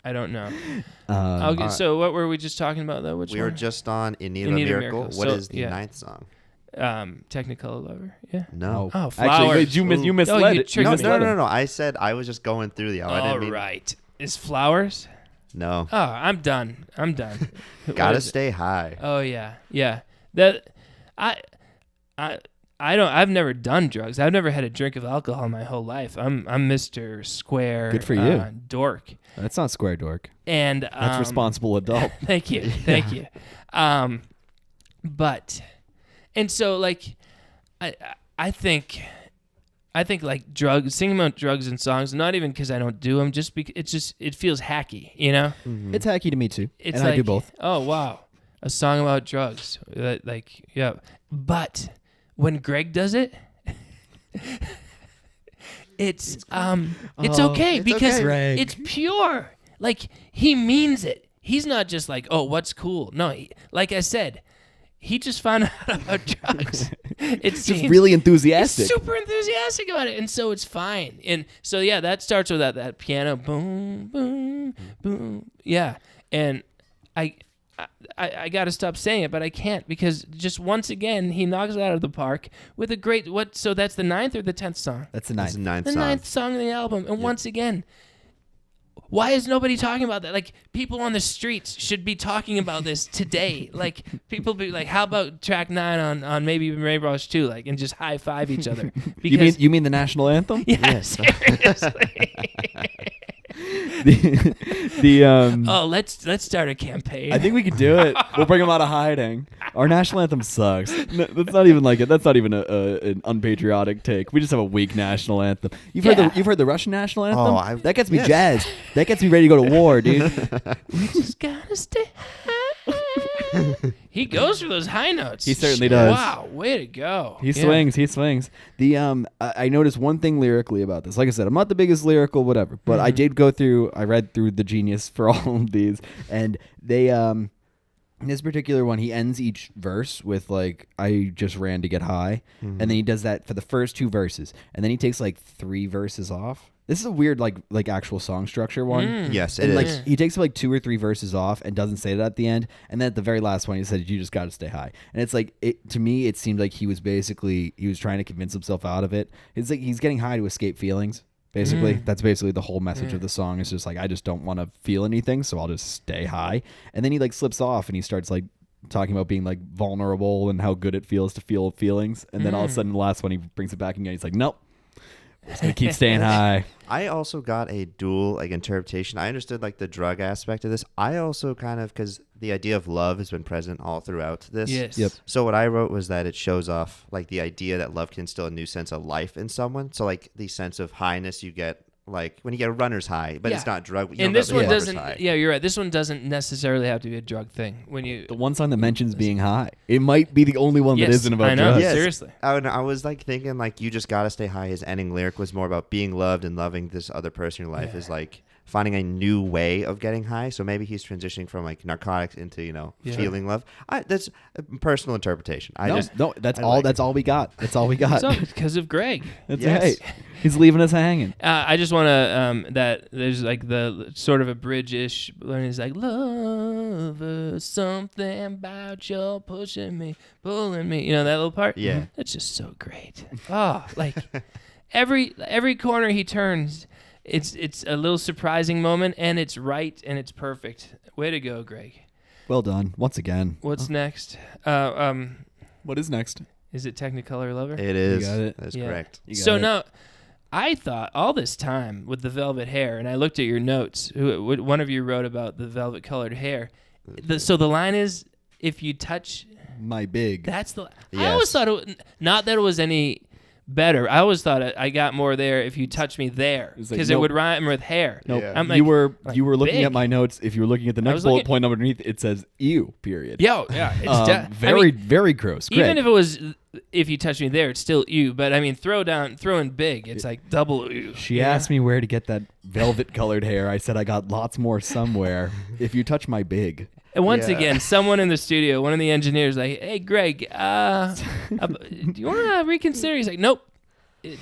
I don't know. Okay, right. so what were we just talking about though? Which We one? were just on In Need In of a Need of a Miracle. Miracle. What So, is the yeah. 9th song? Technicolor Lover. Yeah. No. Oh, Actually, Flowers. wait, you Ooh. misled you it. tricked You No, me. misled him. no. I said I was just going through the album. I All didn't mean. right. Is Flowers? No. Oh, I'm done. What Gotta is it? stay high. Oh yeah, yeah. That I don't. I've never done drugs. I've never had a drink of alcohol in my whole life. I'm Mr. Square. Good for you. Dork. That's not square dork. And That's responsible adult. Thank you. But, and so like, I think like drugs, singing about drugs in songs, not even because I don't do them, just because it feels hacky, you know? It's hacky to me too, It's and like, I do both. Oh wow, a song about drugs, like yeah. But when Greg does it, it's okay It's because okay. Greg. it's pure. Like he means it. He's not just like, oh, what's cool. No, like I said, he just found out about drugs. It's Just really enthusiastic. super enthusiastic about it, and so it's fine. And so yeah, that starts with that piano, boom, boom, boom. Yeah, and I got to stop saying it, but I can't because just once again he knocks it out of the park with a great what. So that's the 9th or the 10th song. That's the That's ninth. the 9th The song. 9th song of the album, and once again. Why is nobody talking about that? Like, people on the streets should be talking about this today. Like, people be like, how about track 9 on maybe Brainwashed 2? Like, and just high-five each other. Because, You mean the national anthem? yeah, seriously. the let's start a campaign. I think we could do it. We'll bring them out of hiding. Our national anthem sucks. No, that's not even like it. That's not even an unpatriotic take. We just have a weak national anthem. You've heard the Russian national anthem? That gets me jazzed. That gets me ready to go to war, dude. We just gotta stay high. He goes for those high notes. He certainly does. Wow, way to go. He swings. The I noticed one thing lyrically about this. Like I said, I'm not the biggest lyrical whatever, but I did go through. I read through the Genius for all of these, and they in this particular one, he ends each verse with like, "I just ran to get high," and then he does that for the first 2 verses, and then he takes like 3 verses off. This is a weird like actual song structure one. Yes, And it like is. he takes like 2 or 3 verses off and doesn't say that at the end, and then at the very last one he said, "You just got to stay high." And it's like to me it seemed like he was trying to convince himself out of it. It's like he's getting high to escape feelings. Basically, that's basically the whole message of the song. It's just like, I just don't want to feel anything, so I'll just stay high. And then he like slips off and he starts like talking about being like vulnerable and how good it feels to feel feelings. And then all of a sudden, the last one he brings it back again. He's like, "Nope, I'm just gonna keep staying high." I also got a dual like interpretation. I understood like the drug aspect of this. I also kind of, because the idea of love has been present all throughout this. Yes. Yep. So what I wrote was that it shows off like the idea that love can instill a new sense of life in someone. So like the sense of highness you get like when you get a runner's high, but it's Yeah. not drug. And this one lover's doesn't. high. Yeah, you're right. This one doesn't necessarily have to be a drug thing. When you The one song that mentions being high, it might be the only one that Yes, isn't about I know. drugs. Yes. Seriously. I was like thinking like you just gotta stay high. His ending lyric was more about being loved and loving this other person in your life is like finding a new way of getting high. So maybe he's transitioning from like narcotics into feeling love. That's a personal interpretation. That's all we got. That's all we got. So because of Greg. That's Yes. right. He's leaving us hanging. I just want to that there's like the sort of a bridge-ish line. He's like, "Lover, something about you pushing me, pulling me." You know that little part? Yeah. That's just so great. Oh, like every corner he turns, it's a little surprising moment, and it's right and it's perfect. Way to go, Greg. Well done. Once again. What's next? What is next? Is it Technicolor Lover? It is. got it. That's Yeah. correct. You got So it. now, I thought all this time with the velvet hair, and I looked at your notes. One of you wrote about the velvet colored hair. So the line is, if you touch, My big. that's the. I Yes. always thought not that it was any better. I always thought I got more there if you touch me there, It's because like, it would rhyme with hair. Nope. Yeah. I'm you like, were looking big. at my notes. If you were looking at the next was bullet looking- point underneath, it says ew. Period. Yeah, it's Very very gross. even Greg. if it was if you touch me there, it's still ew. But I mean, throw in big, it's like double ew. She asked me where to get that velvet colored hair. I said I got lots more somewhere. If you touch my big. And once Yeah. again, someone in the studio, one of the engineers, like, "Hey, Greg, do you want to reconsider?" He's like, "Nope,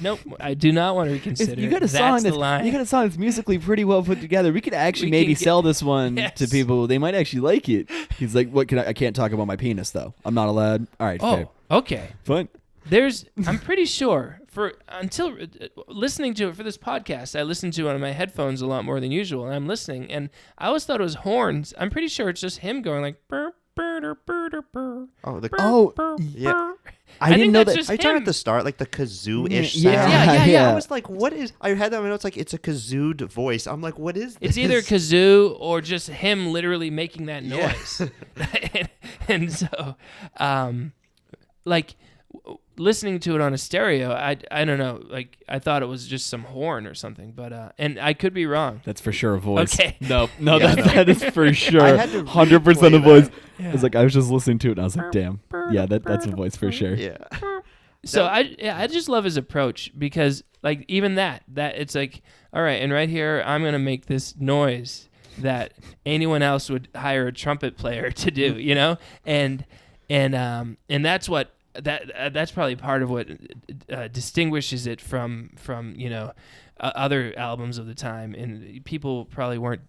nope, I do not want to reconsider." You got a That's song the line. you got a song that's musically pretty well put together. We could actually We maybe can get- sell this one Yes. to people. They might actually like it. He's like, "What can I can't talk about my penis though. I'm not allowed." All right, fair. Okay. Fine. I'm pretty sure until listening to it for this podcast, I listened to it on my headphones a lot more than usual, and I'm listening, and I always thought it was horns. I'm pretty sure it's just him going like, burr, burr, burr, burr, burr, Oh, the Oh, burr, yeah. burr. I didn't think know that's that. just Are you talking him. at the start, like the kazoo-ish Yeah, sound? yeah. I was like, what is... I had that in my notes, like, it's a kazooed voice. I'm like, what is this? It's either kazoo or just him literally making that Yeah. noise. and so, like, listening to it on a stereo, I don't know, like, I thought it was just some horn or something, but, and I could be wrong. That's for sure a voice. Okay. No, Yeah, that is for sure. I had to 100% a replay voice. that. I was like, I was just listening to it and I was like, damn. Yeah, that's a voice for sure. Yeah. So I just love his approach, because like even that it's like, all right, and right here I'm gonna make this noise that anyone else would hire a trumpet player to do, you know, and that's what that's probably part of what distinguishes it from you know other albums of the time, and people probably weren't,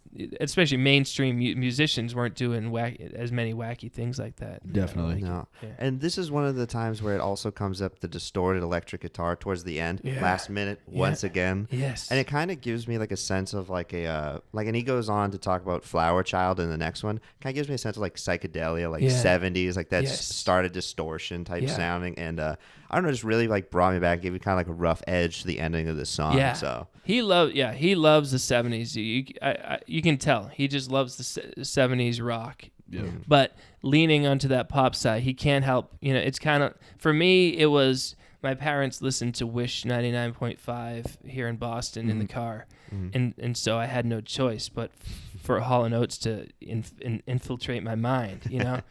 especially mainstream musicians weren't doing as many wacky things like that. Definitely. No. Yeah. And this is one of the times where it also comes up, the distorted electric guitar towards the end, Yeah. last minute, once again. Yes. And it kind of gives me like a sense of like and he goes on to talk about Flower Child in the next one. Kind of gives me a sense of like psychedelia, like Yeah. 70s, like that Yes. started distortion type Yeah. sounding. And I don't know, just really like brought me back, gave me kind of like a rough edge to the ending of this song. Yeah. So He loves the 70s. You can tell he just loves the 70s rock. Yeah. But leaning onto that pop side, he can't help. You know, it's kind of, for me, it was my parents listened to Wish 99.5 here in Boston in the car, and so I had no choice but for Hall & Oates to infiltrate my mind. You know.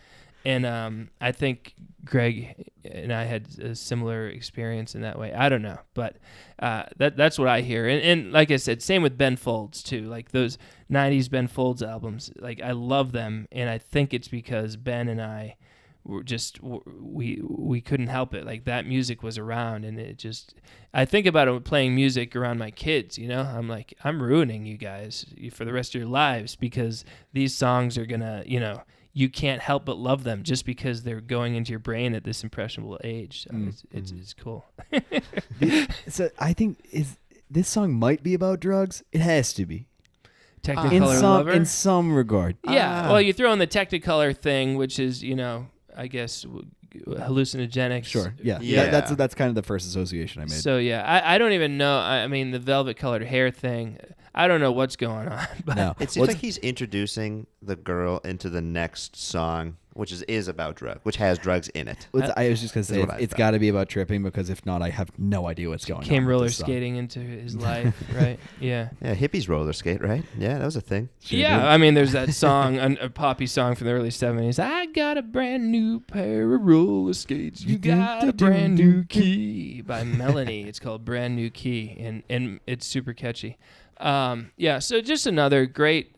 And I think Greg and I had a similar experience in that way. I don't know, but that's what I hear. And like I said, same with Ben Folds too. Like those 90s Ben Folds albums, like I love them, and I think it's because Ben and I were just we couldn't help it. Like that music was around, and it just, I think about it playing music around my kids. You know, I'm like, I'm ruining you guys for the rest of your lives because these songs are gonna, you know. You can't help but love them just because they're going into your brain at this impressionable age. So it's cool. So I think this song might be about drugs. It has to be. Technicolor Lover? In some regard. Yeah. Well, you throw in the Technicolor thing, which is, you know, I guess hallucinogenics. Sure. Yeah. Yeah. That's kind of the first association I made. So yeah, I don't even know. I mean, the velvet colored hair thing. I don't know what's going on. But no. it seems like he's introducing the girl into the next song, which is about drugs, which has drugs in it. I was just gonna say what I it's thought. got to be about tripping, because if not, I have no idea what's going on. came with roller this song. skating into his life, right? Yeah. Yeah, hippies roller skate, right? Yeah, that was a thing. Sure Yeah, did. I mean, there's that song, a poppy song from the early 70s. I got a brand new pair of roller skates. You got a brand new key by Melanie. It's called Brand New Key, and it's super catchy. Yeah, so just another great.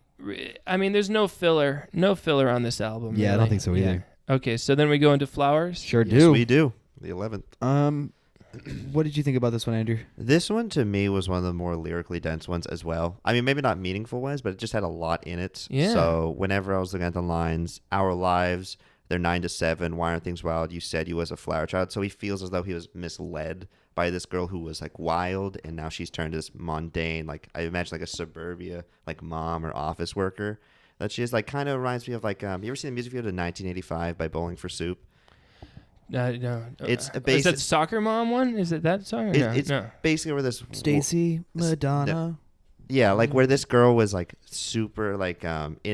I mean, there's no filler on this album. Yeah, I don't really. think so either. Okay, so then we go into Flowers. Sure Yes, do. we do. The 11th. What did you think about this one, Andrew? This one to me was one of the more lyrically dense ones as well. I mean, maybe not meaningful ones, but it just had a lot in it. Yeah. So whenever I was looking at the lines, our lives, they're 9 to 7. Why aren't things wild? You said you was a flower child. So he feels as though he was misled by this girl who was like wild, and now she's turned to this mundane, like I imagine like a suburbia, like mom or office worker that she is. Like kind of reminds me of like you ever seen the music video to 1985 by Bowling for Soup? No. It's a Is that basic. Soccer Mom one? Is it that song? Or no? It's No. basically where this Stacy Madonna. Yeah, like where this girl was like super like in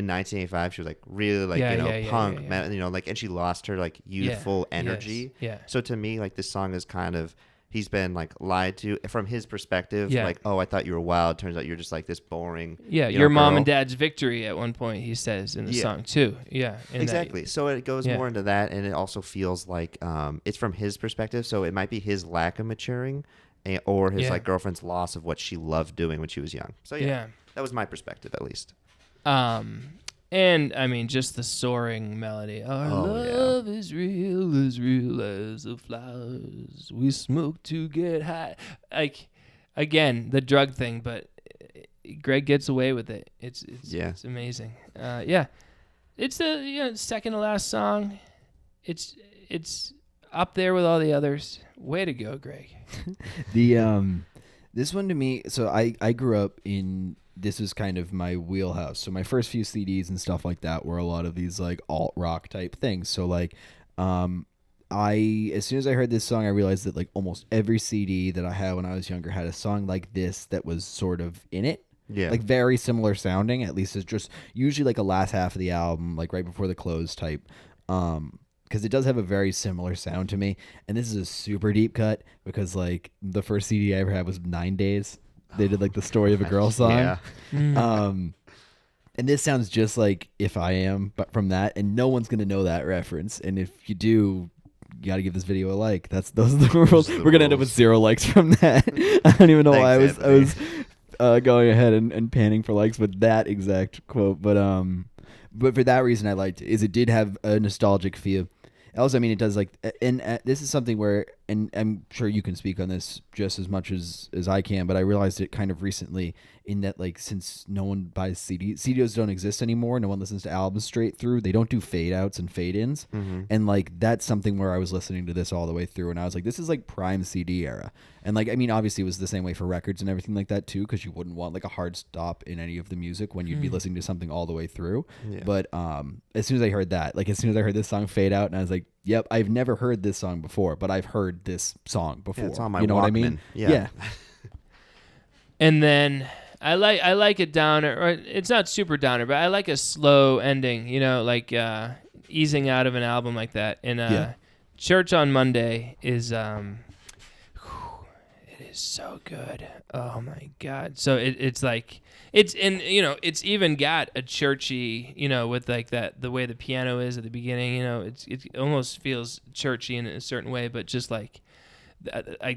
1985 she was like really like punk, yeah. you know, like, and she lost her like youthful energy. Yeah. So to me, like this song is kind of, he's been like lied to from his perspective. Yeah. Like, oh, I thought you were wild. Turns out you're just like this boring. Yeah, you your know, mom girl. and dad's victory at one point, he says in the Yeah. song too. Yeah, in that- Exactly. So it goes Yeah. more into that, and it also feels like it's from his perspective. So it might be his lack of maturing, or his Yeah. like girlfriend's loss of what she loved doing when she was young. So yeah, Yeah. that was my perspective at least. And I mean, just the soaring melody. Our love is real as the flowers we smoke to get high. Like, again, the drug thing, but Greg gets away with it. It's amazing. Yeah, it's the second to last song. It's up there with all the others. Way to go, Greg. This one to me. So I grew up in. This was kind of my wheelhouse. So my first few CDs and stuff like that were a lot of these like alt rock type things. So like, as soon as I heard this song, I realized that like almost every CD that I had when I was younger had a song like this that was sort of in it. Yeah. Like very similar sounding, at least it's just usually like a last half of the album, like right before the close type. Because it does have a very similar sound to me. And this is a super deep cut because like the first CD I ever had was 9 Days. They did like the Story of a Girl song. Yeah. And this sounds just like If I Am, but from that, and no one's gonna know that reference. And if you do, you gotta give this video a like. Those are the rules. We're gonna end up with 0 likes from that. I don't even know why I was going ahead and panning for likes with that exact quote. But for that reason, I liked it. Is it did have a nostalgic feel. Also, I mean, it does like, and this is something where, and I'm sure you can speak on this just as much as I can, but I realized it kind of recently in that, like, since no one buys CDs don't exist anymore, no one listens to albums straight through, they don't do fade outs and fade ins. Mm-hmm. And like, that's something where I was listening to this all the way through and I was like, this is like prime CD era. And like, I mean, obviously it was the same way for records and everything like that too, because you wouldn't want like a hard stop in any of the music when you'd be listening to something all the way through. Yeah. But as soon as I heard that, like as soon as I heard this song fade out, and I was like, yep, I've never heard this song before, but I've heard this song before. Yeah, it's on my you know Walkman. what I mean? Yeah. And then I like it downer, or it's not super downer, but I like a slow ending, like easing out of an album like that. And Church on Monday is it is so good. Oh my God. So it's like it's it's even got a churchy, with like that the way the piano is at the beginning, it almost feels churchy in a certain way, but just like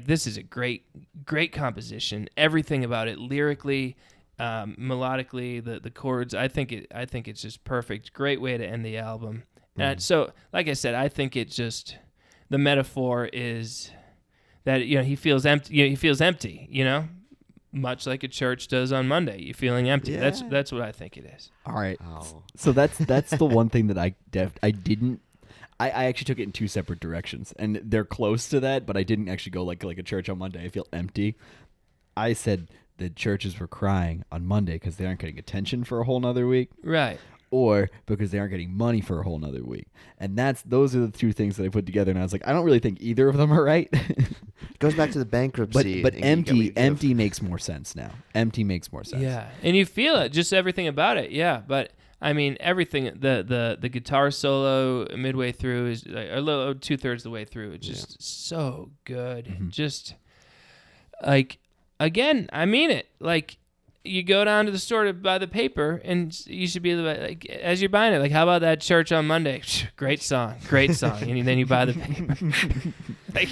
this is a great composition. Everything about it, lyrically, melodically, the chords. I think it's just perfect. Great way to end the album. And so, like I said, I think it just the metaphor is that he feels empty. He feels empty. Much like a church does on Monday. You're feeling empty. Yeah. That's what I think it is. All right. Oh. So that's the one thing that I didn't. I actually took it in two separate directions, and they're close to that, but I didn't actually go like a church on Monday. I feel empty. I said the churches were crying on Monday because they aren't getting attention for a whole nother week, Right. or because they aren't getting money for a whole nother week. And those are the two things that I put together, and I was like, I don't really think either of them are right. It goes back to the bankruptcy. but and empty makes more sense now. Empty makes more sense. Yeah, and you feel it, just everything about it. Yeah, but I mean, everything. The guitar solo midway through is like, a little 2/3 of the way through. It's just so good. Mm-hmm. Just like again, I mean it. Like you go down to the store to buy the paper, and you should be like, as you're buying it, like, how about that Church on Monday? Great song, and then you buy the paper. Like,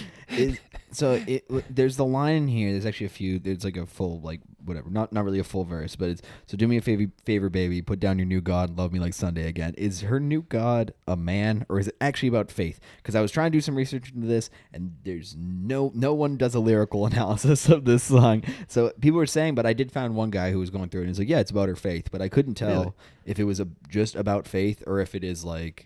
there's the line in here. There's actually a few. There's like a full whatever. Not really a full verse, but it's so do me a favor, baby. Put down your new God. Love me like Sunday again. Is her new God a man, or is it actually about faith? Because I was trying to do some research into this, and there's no one does a lyrical analysis of this song. So people were saying, but I did find one guy who was going through it, and he's like, yeah, it's about her faith, but I couldn't tell if it was just about faith or if it is like.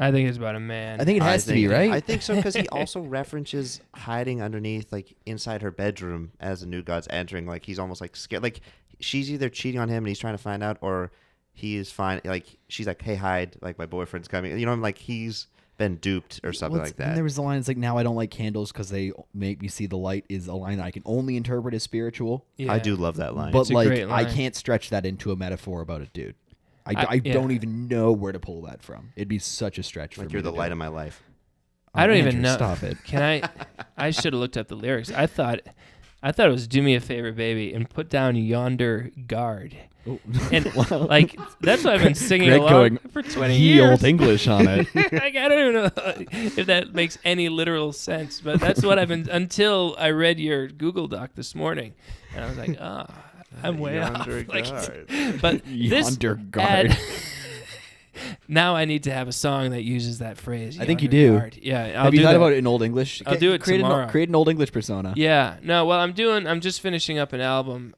I think it's about a man. I think it has to be, right? I think so, because he also references hiding underneath, like, inside her bedroom as the new God's entering. Like, he's almost, like, scared. Like, she's either cheating on him and he's trying to find out, or he is fine. Like, she's like, hey, hide. Like, my boyfriend's coming. Like, he's been duped or something like that. And there was the line, it's like, now I don't like candles because they make me see the light, is a line that I can only interpret as spiritual. Yeah. I do love that line. But, It's a like, great line. I can't stretch that into a metaphor about a dude. I don't even know where to pull that from. It'd be such a stretch for me. Like, you're the to light do. of my life. I don't Andrew, even know. Stop it. Can I should have looked up the lyrics. I thought it was "Do Me a Favor, Baby" and "Put Down Yonder Guard." Oh. And like that's what I've been singing Greg along going, for 20 Ye years. old English on it. Like, I don't even know if that makes any literal sense, but that's what I've been until I read your Google Doc this morning, and I was like, I'm way off. Yonder Like, guard. but this Yonder guard. now I need to have a song that uses that phrase. I think you "Yonder do. guard." Yeah, I'll Have you do thought that. about it in Old English? I'll do it create tomorrow. Create an Old English persona. Yeah. No, well, I'm just finishing up an album,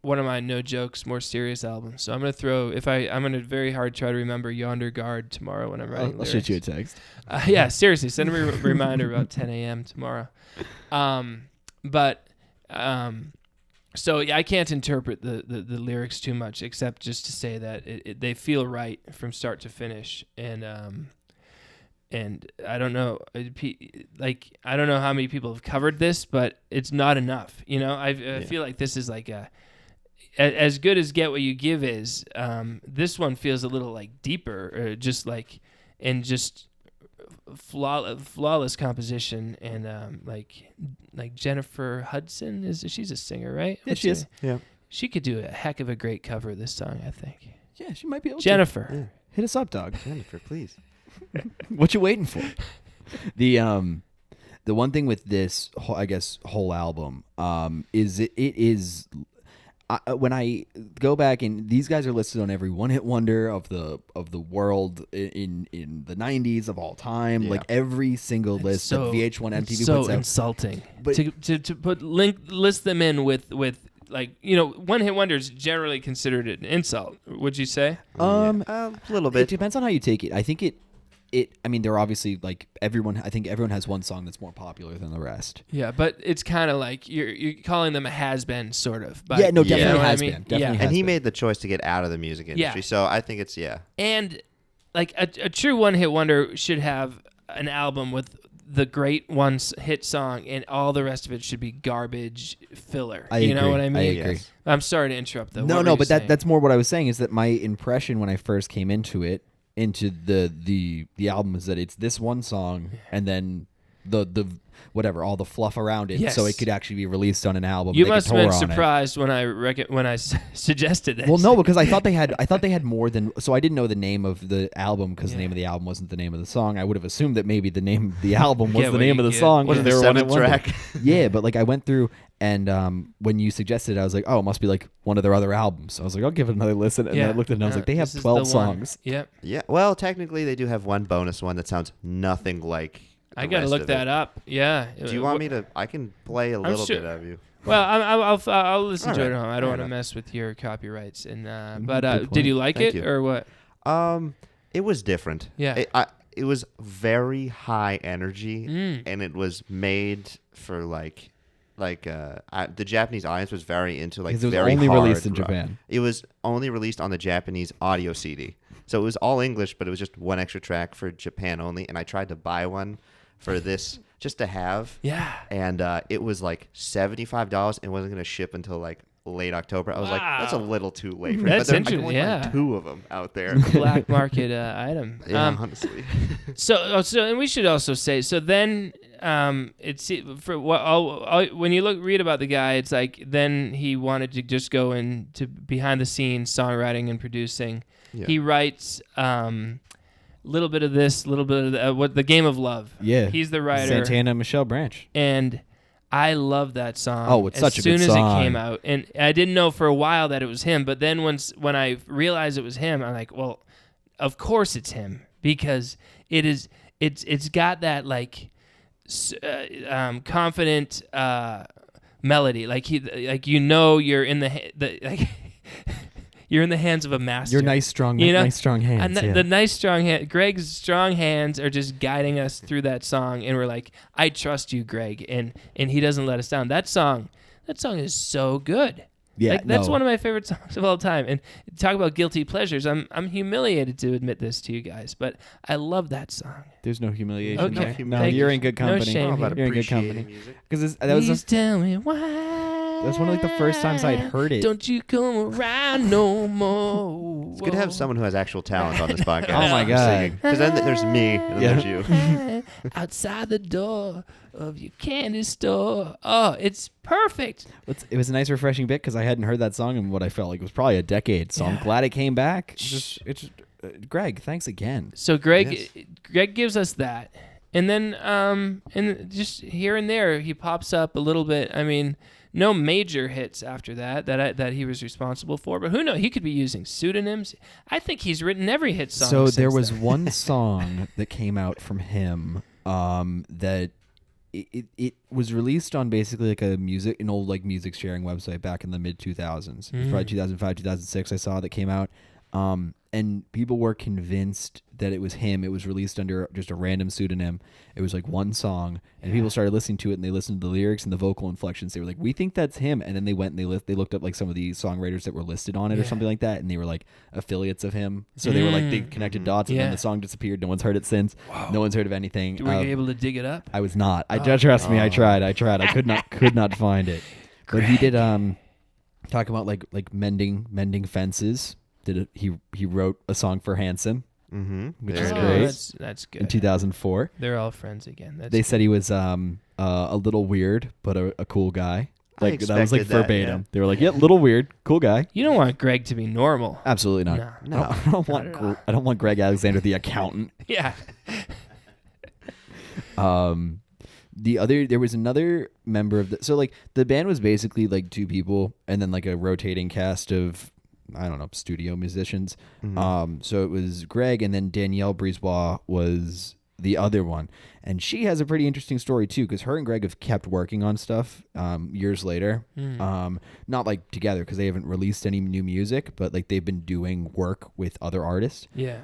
one of my no jokes, more serious albums. So I'm going to I'm going to very hard try to remember "Yonder Guard" tomorrow when I'm writing I'll shoot you a lyrics. text. Yeah, seriously, send me a reminder about 10 a.m. tomorrow. So yeah, I can't interpret the lyrics too much, except just to say that they feel right from start to finish, and I don't know, I don't know how many people have covered this, but it's not enough. You know, I feel like this is like as good as "Get What You Give" is. This one feels a little like deeper, just like and just flawless composition, and like Jennifer Hudson she's a singer, right? Yeah, she is. Yeah. She could do a heck of a great cover of this song, I think. Yeah, she might be able Jennifer. Yeah. Hit us up, dog. Jennifer, please. What you waiting for? The one thing with this whole album is it is when I go back, and these guys are listed on every one hit wonder of the world in the 90s of all time, Yeah. like every single list that VH1 MTV so puts out. insulting. But to list them in with like, you know, one hit wonders generally considered it an insult. Would you say? A little it bit. depends on how you take it. I think I mean, they're obviously like everyone. I think everyone has one song that's more popular than the rest. Yeah, but it's kind of like you're calling them a has-been, sort of. But Yeah, no, you know definitely what I has mean? been. Definitely Yeah. has And he been. made the choice to get out of the music industry. Yeah. So I think it's, And like a true one-hit wonder should have an album with the great hit song, and all the rest of it should be garbage filler. I You know agree. what I mean? I agree. Yes. I'm sorry to interrupt, though. No, What no, were you but saying? that's more what I was saying, is that my impression when I first came into the album is that it's this one song and then the whatever, all the fluff around it, Yes. so it could actually be released on an album. You They could must have tour been on it. surprised when I suggested this. Well, no, because I thought they had more than. So I didn't know the name of the album, because the name of the album wasn't the name of the song. I would have assumed that maybe the name of the album was Get the what name you of the give. song. Wasn't because the they were one hit seventh wonder. track? Yeah, but like I went through, and when you suggested it, I was like, oh, it must be like one of their other albums. So I was like, I'll give it another listen. And then I looked at it and I was like, they have this is 12 the one. songs. Yep. Yeah. Well, technically, they do have one bonus one that sounds nothing like I the gotta rest look of that it. up. Yeah. Do you want me to? I can play a little sure. bit of you. Well, I'll listen to it All at right. home. I don't Fair want to enough. mess with your copyrights. And Good did point. you like Thank it you. or what? It was different. Yeah. It was very high energy, Mm. and it was made for the Japanese audience was very into like Because it was very only hard released in rock. Japan. It was only released on the Japanese audio CD, so it was all English, but it was just one extra track for Japan only. And I tried to buy one for this just to have. Yeah. And it was like $75 and wasn't going to ship until like late October. I was like, that's a Wow. little too late for me. That's But I can interesting, only yeah. find 2 of them out there. Black market item. Yeah, honestly. So and we should also say, so then it's for what when you read about the guy, it's like then he wanted to just go into behind the scenes songwriting and producing. Yeah. He writes little bit of this, little bit of what the Game of Love. Yeah. He's the writer. Santana and Michelle Branch. And I love that song. Oh, it's such a good As soon as song. it came out, and I didn't know for a while that it was him. But then when I realized it was him, I'm like, well, of course it's him, because it's got that like confident melody, like you're in the you're in the hands of a master. Your nice strong hands. And the nice strong hand. Greg's strong hands are just guiding us through that song, and we're like, I trust you, Greg, and he doesn't let us down. That song is so good. Yeah, like, that's no. one of my favorite songs of all time. And talk about guilty pleasures. I'm humiliated to admit this to you guys, but I love that song. There's no humiliation Okay. there. No, Thank you're you. in good No company. shame How about You're in good appreciating company. music? Because that was Please tell me why was one of like the first times I'd heard it. Don't you come around no more. It's good to have someone who has actual talent on this podcast. Oh my God. Because then there's me, and then there's you. Outside the door of your candy store. Oh, it's perfect. It was a nice, refreshing bit because I hadn't heard that song in what I felt like was probably a decade. So I'm glad it came back. Greg, thanks again. So Greg gives us that, and then and just here and there he pops up a little bit. I mean, no major hits after that he was responsible for, but who knows? He could be using pseudonyms. I think he's written every hit song. So there was then. one song that came out from him that it was released on basically like an old like music sharing website back in the mid 2000s. It was probably 2005, 2006. I saw that came out. And people were convinced that it was him. It was released under just a random pseudonym. It was like one song, and people started listening to it, and they listened to the lyrics and the vocal inflections. They were like, "We think that's him." And then they went and they looked up like some of the songwriters that were listed on it or something like that, and they were like affiliates of him. So they were like they connected dots, and then the song disappeared. No one's heard it since. Wow. No one's heard of anything. Were you able to dig it up? I was not. Trust me, I tried. I could not find it. But he did talk about like mending fences. He wrote a song for Handsome, which is great. That's good. In 2004, they're all friends again. They said he was a little weird, but a cool guy. Like that was like verbatim. They were like, "Yeah, little weird, cool guy." You don't want Greg to be normal. Absolutely not. No. I don't want Greg Alexander, the accountant. Yeah. There was another member of the band was basically like two people and then like a rotating cast of, I don't know, studio musicians. So it was Greg, and then Danielle Brisebois was the other one. And she has a pretty interesting story too, because her and Greg have kept working on stuff years later. Not like together, because they haven't released any new music, but like they've been doing work with other artists. Yeah.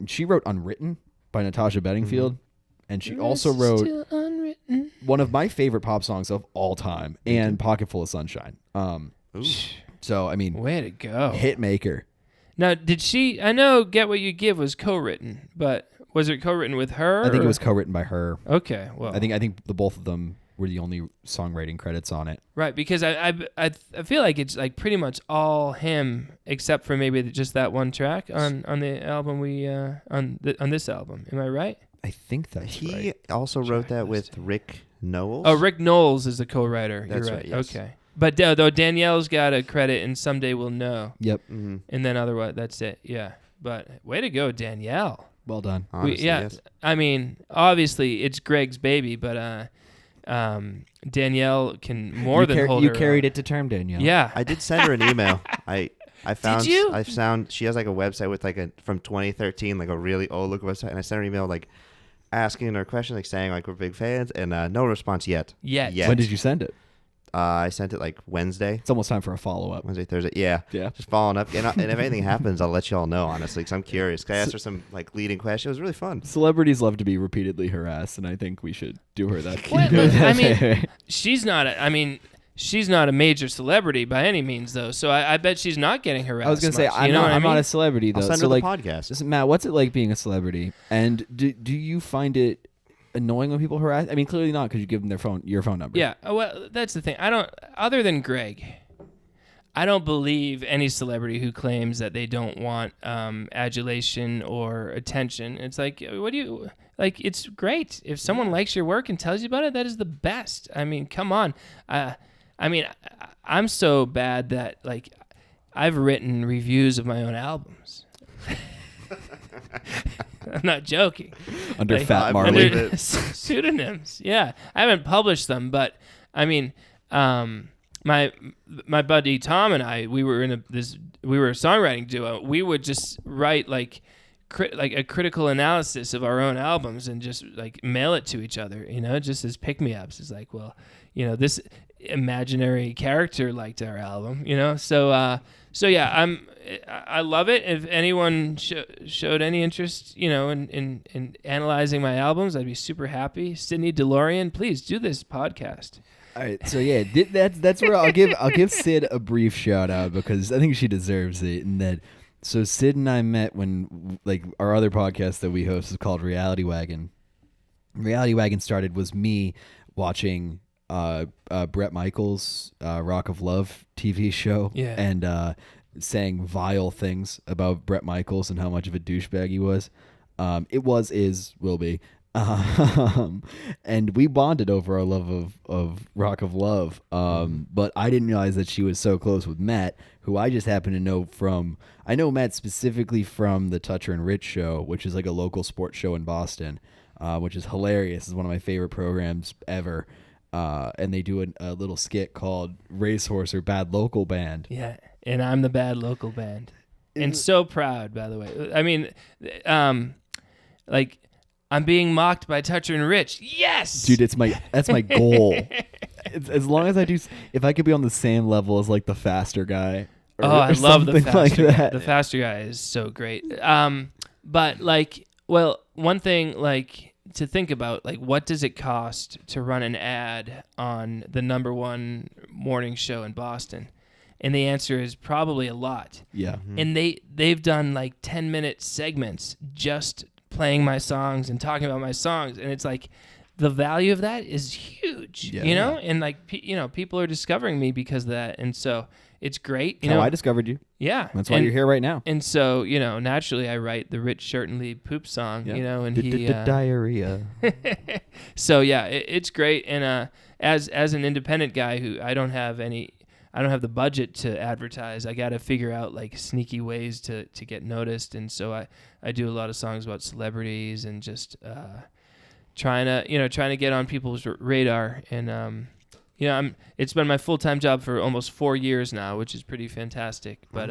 She wrote Unwritten by Natasha Bedingfield. And she also wrote one of my favorite pop songs of all time, and Pocket Full of Sunshine. So, I mean, way to go. Hit maker. Now, did she, I know Get What You Give was co-written, but was it co-written with her? I think it was co-written by her. Okay, well. I think the both of them were the only songwriting credits on it. Right, because I feel like it's like pretty much all him, except for maybe just that one track on the album on this album. Am I right? I think that's right. He also wrote that with Rick Knowles. Oh, Rick Knowles is the co-writer. That's You're right. yes. Okay. But though Danielle's got a credit in Someday We'll Know. Yep. Mm-hmm. And then otherwise, that's it. Yeah. But way to go, Danielle. Well done. Honestly, yes. I mean, obviously it's Greg's baby, but Danielle can more than hold her. You carried it to term, Danielle. Yeah. I did send her an email. I found. Did you? I found she has like a website with like from 2013, like a really old look website, and I sent her an email like asking her questions, like saying like we're big fans, and no response yet. Yet. When did you send it? I sent it like Wednesday. It's almost time for a follow-up. Wednesday, Thursday. Yeah. Yeah. Just following up. And if anything happens, I'll let you all know, honestly, because I'm curious. Cause I asked her some like leading questions. It was really fun. Celebrities love to be repeatedly harassed, and I think we should do her that. I mean, she's not a major celebrity by any means, though. So I bet she's not getting harassed. I was going to say, I'm not a celebrity, though. I'll send so her the like, podcast. Matt, what's it like being a celebrity? And do you find it annoying when people harass? I mean, clearly not, because you give them your phone number. Yeah. Well, that's the thing. Other than Greg, I don't believe any celebrity who claims that they don't want adulation or attention. It's like, what do you like? It's great if someone likes your work and tells you about it. That is the best. I mean, come on. I'm so bad that like I've written reviews of my own albums. I'm not joking. Under Fat Marley. Under pseudonyms. Yeah. I haven't published them, but I mean, my buddy Tom and I, we were a songwriting duo. We would just write like a critical analysis of our own albums and just like mail it to each other, just as pick-me-ups. It's like, well, this imaginary character liked our album, so yeah, I love it. If anyone showed any interest, in analyzing my albums, I'd be super happy. Sydney DeLorean, please do this podcast. All right, so yeah, that's where I'll give Sid a brief shout out, because I think she deserves it. And that, so Sid and I met when like our other podcast that we host is called Reality Wagon. Reality Wagon started was me watching Bret Michaels' Rock of Love TV show, Yeah. and saying vile things about Bret Michaels and how much of a douchebag he was. Will be. And we bonded over our love of Rock of Love. But I didn't realize that she was so close with Matt, who I just happen to know from. I know Matt specifically from the Toucher and Rich show, which is like a local sports show in Boston, which is hilarious. It's one of my favorite programs ever. And they do a little skit called Racehorse or Bad Local Band. Yeah, and I'm the bad local band. And so proud, by the way. I mean, like, I'm being mocked by Toucher and Rich. Yes! Dude, that's my goal. As long as if I could be on the same level as like the faster guy. I love the something faster like guy. that. The faster guy is so great. But like, well, one thing like to think about, like, what does it cost to run an ad on the #1 morning show in Boston? And the answer is probably a lot. Yeah. And they've done like 10-minute segments just playing my songs and talking about my songs, and it's like the value of that is huge, Yeah. you know, and like people are discovering me because of that, and so it's great. You How know, I discovered you. yeah, That's why you're here right now. And so naturally, I write the Rich Certainly poop song, and he diarrhea. So yeah, it's great, and as an independent guy who I don't have the budget to advertise. I got to figure out like sneaky ways to get noticed, and so I do a lot of songs about celebrities and just trying to get on people's radar. And it's been my full-time job for almost 4 years now, which is pretty fantastic. But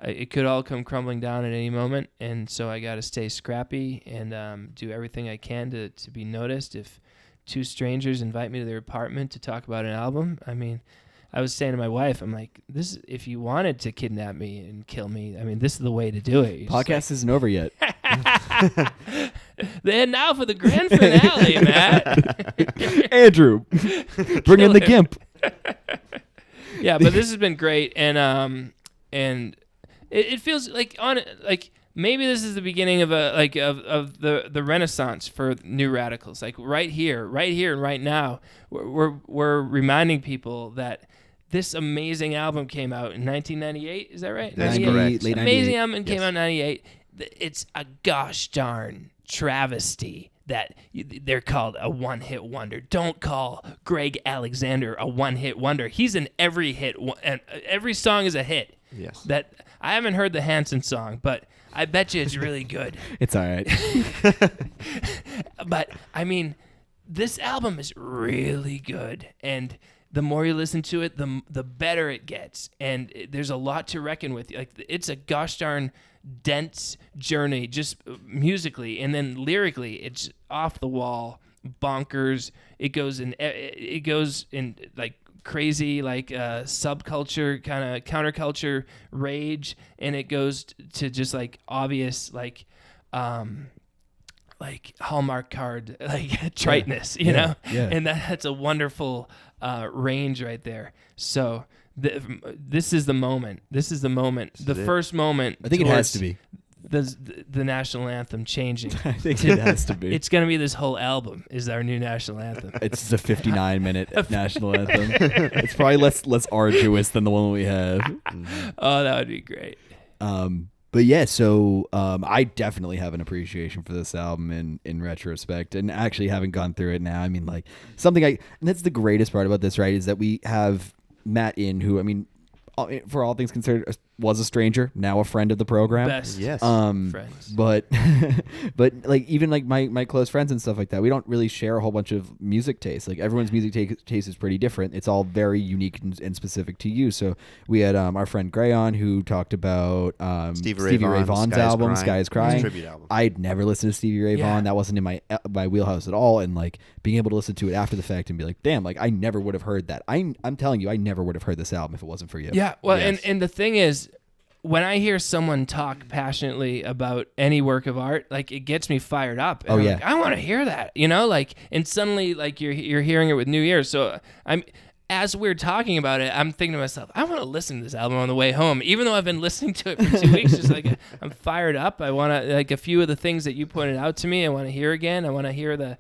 it could all come crumbling down at any moment, and so I got to stay scrappy and do everything I can to be noticed. If two strangers invite me to their apartment to talk about an album, I mean, I was saying to my wife, I'm like, this, if you wanted to kidnap me and kill me, I mean, this is the way to do it. Podcast isn't over yet. Then now for the grand finale, Matt. Andrew, bring in the gimp. Yeah, but this has been great, and it feels like maybe this is the beginning of the renaissance for new radicals. Like right here, and right now, we're reminding people that this amazing album came out in 1998. Is that right? That's 98? correct. Late Amazing 98. album came out in 98. It's a gosh darn travesty that they're called a one-hit wonder. Don't call Greg Alexander a one-hit wonder. He's in every hit, and every song is a hit. Yes. That I haven't heard the Hanson song, but I bet you it's really good. It's all right. But I mean, this album is really good, and the more you listen to it, the better it gets, and there's a lot to reckon with. Like, it's a gosh darn dense journey, just musically, and then lyrically, it's off the wall, bonkers. It goes in like crazy, like subculture, kind of counterculture rage, and it goes to just like obvious, like Hallmark card, like triteness, you know? Yeah. And that's a wonderful range right there. So this is the moment. This is the moment. The first moment. I think it has to be. The national anthem changing. I think it has to be. It's going to be this whole album is our new national anthem. It's a 59-minute national anthem. It's probably less arduous than the one we have. Oh, that would be great. But yeah, so I definitely have an appreciation for this album in retrospect, and actually having gone through it now, I mean, like, and that's the greatest part about this, right, is that we have Matt in, who, I mean, for all things considered, was a stranger, now a friend of the program. Best Yes. friends. But like, even like my close friends and stuff like that, we don't really share a whole bunch of music tastes. Like, everyone's music taste is pretty different. It's all very unique and specific to you. So we had our friend Gray on, who talked about Stevie Ray Ray Vaughan's Sky is album, Crying. Sky is His Crying. tribute album. I'd never listened to Stevie Ray Yeah. Vaughan. That wasn't in my wheelhouse at all. And like, being able to listen to it after the fact and be like, damn, like, I never would have heard that. I'm telling you, I never would have heard this album if it wasn't for you. Yeah, well, Yes. and the thing is, when I hear someone talk passionately about any work of art, like, it gets me fired up. And Oh, I'm yeah. like, I want to hear that, you know, like, and suddenly, like, you're hearing it with new ears. So as we're talking about it, I'm thinking to myself, I want to listen to this album on the way home, even though I've been listening to it for 2 weeks. Just like, I'm fired up. I want to, like, a few of the things that you pointed out to me, I want to hear again. I want to hear the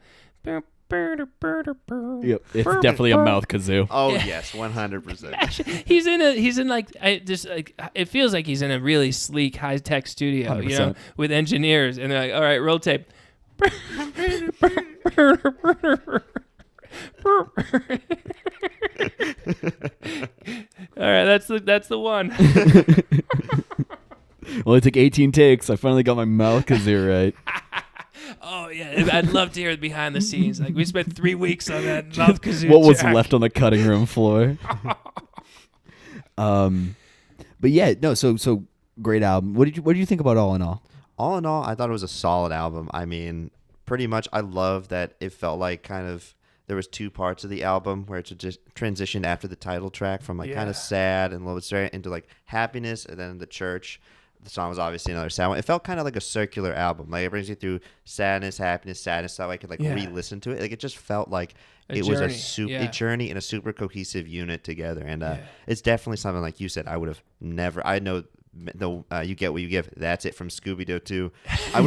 Yep, it's definitely a mouth kazoo. Oh yes, 100%. He's in like it feels like he's in a really sleek high tech studio, 100%. with engineers, and they're like, all right, roll tape. All right, that's the one. Well, it took 18 takes. I finally got my mouth kazoo right. Oh yeah, I'd love to hear the behind the scenes. Like we spent 3 weeks on that mouth kazoo. What was track. left on the cutting room floor? But yeah, no. So great album. What did you think about All in All? All in all, I thought it was a solid album. I mean, pretty much, I love that it felt like kind of there was two parts of the album where it just transitioned after the title track from like kind of sad and a little bit straight into like happiness, and then the church. The song was obviously another sad one. It felt kind of like a circular album. Like it brings you through sadness, happiness, sadness. So I could like re-listen to it. Like it just felt like it was a journey and a super cohesive unit together. And it's definitely something like you said. I would have never. I know. You get what you give. That's it from Scooby-Doo 2. I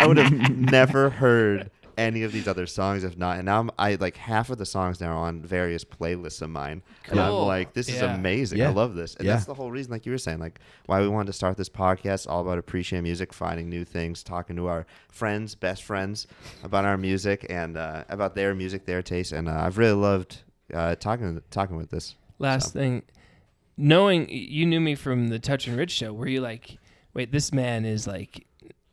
would have never heard any of these other songs if not. And now I like half of the songs now are on various playlists of mine. Cool. And I'm like, this is amazing. I love this. And that's the whole reason, like you were saying, like why we wanted to start this podcast, all about appreciating music, finding new things, talking to our friends, best friends about our music and about their music, their taste. And I've really loved talking with this. Last thing, knowing you knew me from the Touch and Rich show, were you like, wait, this man is like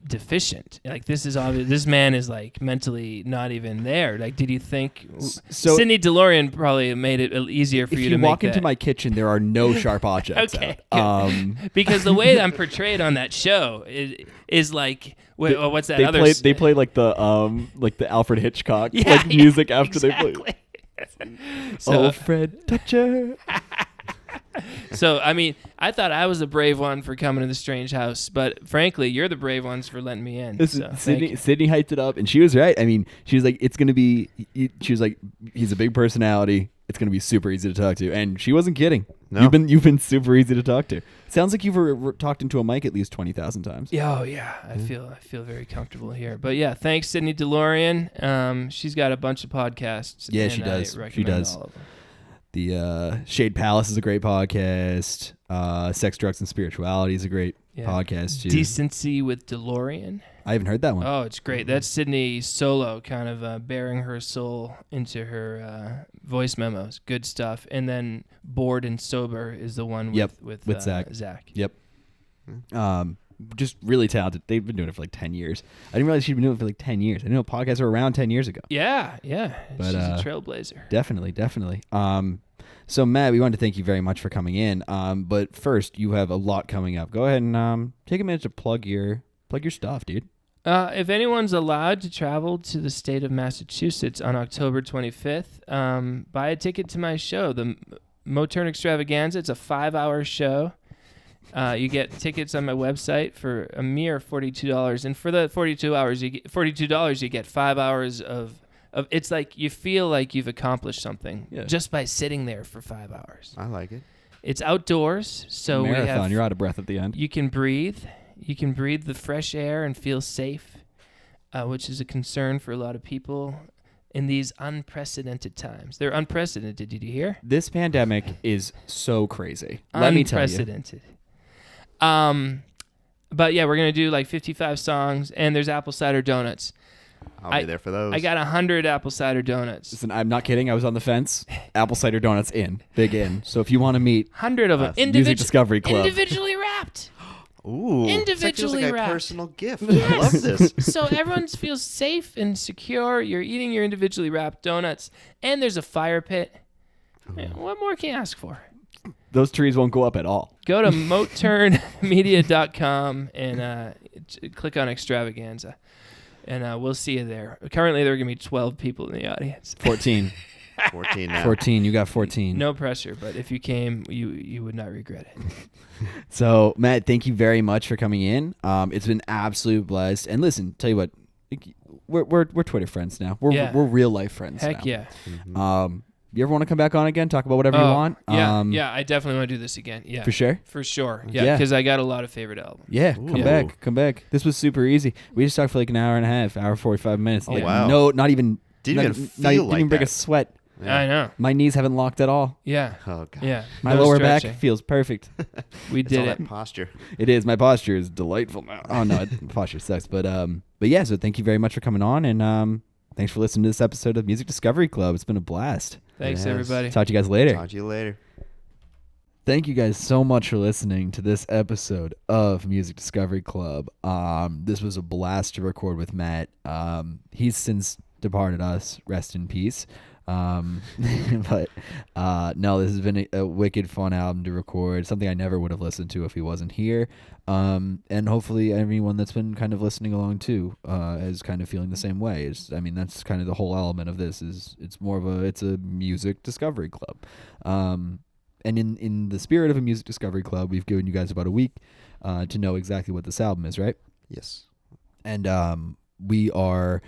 deficient, like this is obvious, this man is like mentally not even there? Like, did you think so? Sydney DeLorean probably made it easier for you to make walk into my kitchen, there are no sharp objects okay out. Because the way I'm portrayed on that show is like what's that they play like the Alfred Hitchcock music after they play so, Fred Toucher. So, I mean, I thought I was the brave one for coming to the strange house, but frankly, you're the brave ones for letting me in. Sydney hyped it up, and she was right. I mean, she was like, it's going to be, she was like, he's a big personality. It's going to be super easy to talk to. And she wasn't kidding. No. You've been super easy to talk to. Sounds like you've talked into a mic at least 20,000 times. Oh, yeah. I feel very comfortable here. But yeah, thanks, Sydney DeLorean. She's got a bunch of podcasts. Yeah, she does. She does. All of them. The Shade Palace is a great podcast. Sex, Drugs, and Spirituality is a great podcast too. Decency with DeLorean. I haven't heard that one. Oh, it's great. That's Sydney solo, kind of bearing her soul into her voice memos. Good stuff. And then Bored and Sober is the one with Zach. Yep. Just really talented. They've been doing it for like 10 years. I didn't realize she'd been doing it for like 10 years. I didn't know podcasts were around 10 years ago. Yeah. But, she's a trailblazer. Definitely. So Matt, we wanted to thank you very much for coming in. But first, you have a lot coming up. Go ahead and take a minute to plug your stuff, dude. If anyone's allowed to travel to the state of Massachusetts on October 25th, buy a ticket to my show, the Motern Extravaganza. It's a 5-hour show. You get tickets on my website for a mere $42, and for the $42 you get 5 hours of. It's like you feel like you've accomplished something just by sitting there for 5 hours. I like it. It's outdoors, so marathon. You're out of breath at the end. You can breathe. You can breathe the fresh air and feel safe, which is a concern for a lot of people in these unprecedented times. They're unprecedented. Did you hear? This pandemic is so crazy. Let me tell you. Unprecedented. But yeah, we're gonna do like 55 songs, and there's apple cider donuts. I'll be there for those. I got 100 apple cider donuts. Listen, I'm not kidding. I was on the fence. Apple cider donuts big in. So if you want to meet 100 of them, Music Discovery Club, individually wrapped. Ooh, individually like wrapped. A personal gift. I love this. So everyone feels safe and secure. You're eating your individually wrapped donuts, and there's a fire pit. Man, what more can you ask for? Those trees won't go up at all. Go to moternmedia.com and click on Extravaganza, and we'll see you there. Currently, there are going to be 12 people in the audience. 14. 14 now. 14. You got 14. No pressure, but if you came, you would not regret it. So, Matt, thank you very much for coming in. It's been absolute blessed. And listen, tell you what, we're Twitter friends now. We're real life friends now. Heck yeah. Mm-hmm. You ever want to come back on again? Talk about whatever you want? Yeah, I definitely want to do this again. Yeah. For sure? For sure. Yeah, because I got a lot of favorite albums. Yeah, come back. This was super easy. We just talked for like an hour and a half, hour 45 minutes. Oh, wow. No, not even Didn't even feel didn't like even break that. a sweat. Yeah. I know. My knees haven't locked at all. Yeah. Oh god. Yeah. My No lower stretching. back feels perfect. We It's all did it. that posture. It is. My posture is delightful now. Oh no, my posture sucks. But yeah. So thank you very much for coming on, and thanks for listening to this episode of Music Discovery Club. It's been a blast. Thanks, Yes. everybody. Talk to you guys later. Talk to you later. Thank you guys so much for listening to this episode of Music Discovery Club. This was a blast to record with Matt. He's since departed us. Rest in peace. But no, this has been a wicked fun album to record. Something I never would have listened to if he wasn't here. And hopefully everyone that's been kind of listening along too is kind of feeling the same way. That's kind of the whole element of this. It's a music discovery club. And in the spirit of a music discovery club, we've given you guys about a week to know exactly what this album is, right? Yes. And we are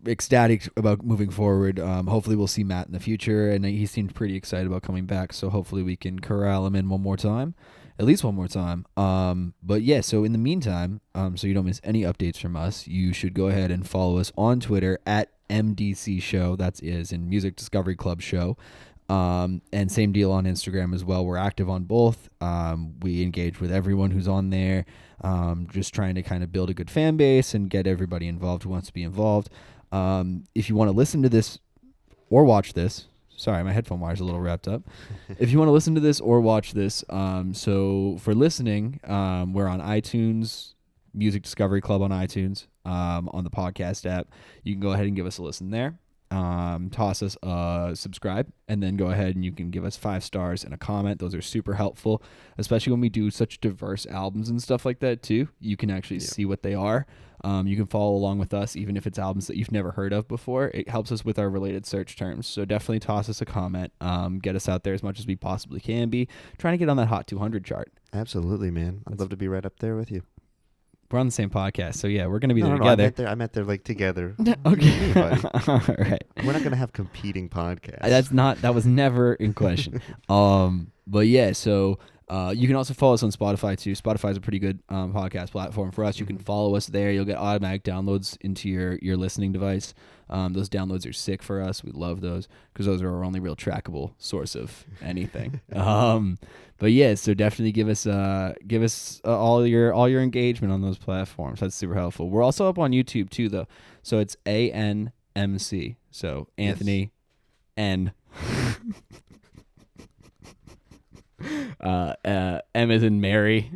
ecstatic about moving forward. Hopefully we'll see Matt in the future, and he seemed pretty excited about coming back, so hopefully we can corral him in at least one more time. But yeah, so in the meantime, so you don't miss any updates from us, you should go ahead and follow us on Twitter at MDC Show. That is in Music Discovery Club Show. And same deal on Instagram as well. We're active on both. We engage with everyone who's on there, just trying to kind of build a good fan base and get everybody involved who wants to be involved. If you want to listen to this or watch this, sorry, my headphone wire's a little wrapped up. If you want to listen to this or watch this, so for listening, we're on iTunes, Music Discovery Club on iTunes, on the podcast app. You can go ahead and give us a listen there. Toss us a subscribe, and then go ahead and you can give us 5 stars and a comment. Those are super helpful, especially when we do such diverse albums and stuff like that too. You can actually see what they are. You can follow along with us even if it's albums that you've never heard of before. It helps us with our related search terms, so definitely toss us a comment. Get us out there as much as we possibly can be, trying to get on that Hot 200 chart. Absolutely, man. I'd love to be right up there with you. We're on the same podcast, so yeah, we're gonna be there No, together. I meant there like together. Okay. Buddy. All right. We're not gonna have competing podcasts. That was never in question. But yeah, so you can also follow us on Spotify too. Spotify is a pretty good podcast platform for us. You can follow us there. You'll get automatic downloads into your listening device. Those downloads are sick for us. We love those because those are our only real trackable source of anything. But yeah, so definitely give us all your engagement on those platforms. That's super helpful. We're also up on YouTube too, though. So it's ANMC. So Anthony N. M as in Mary.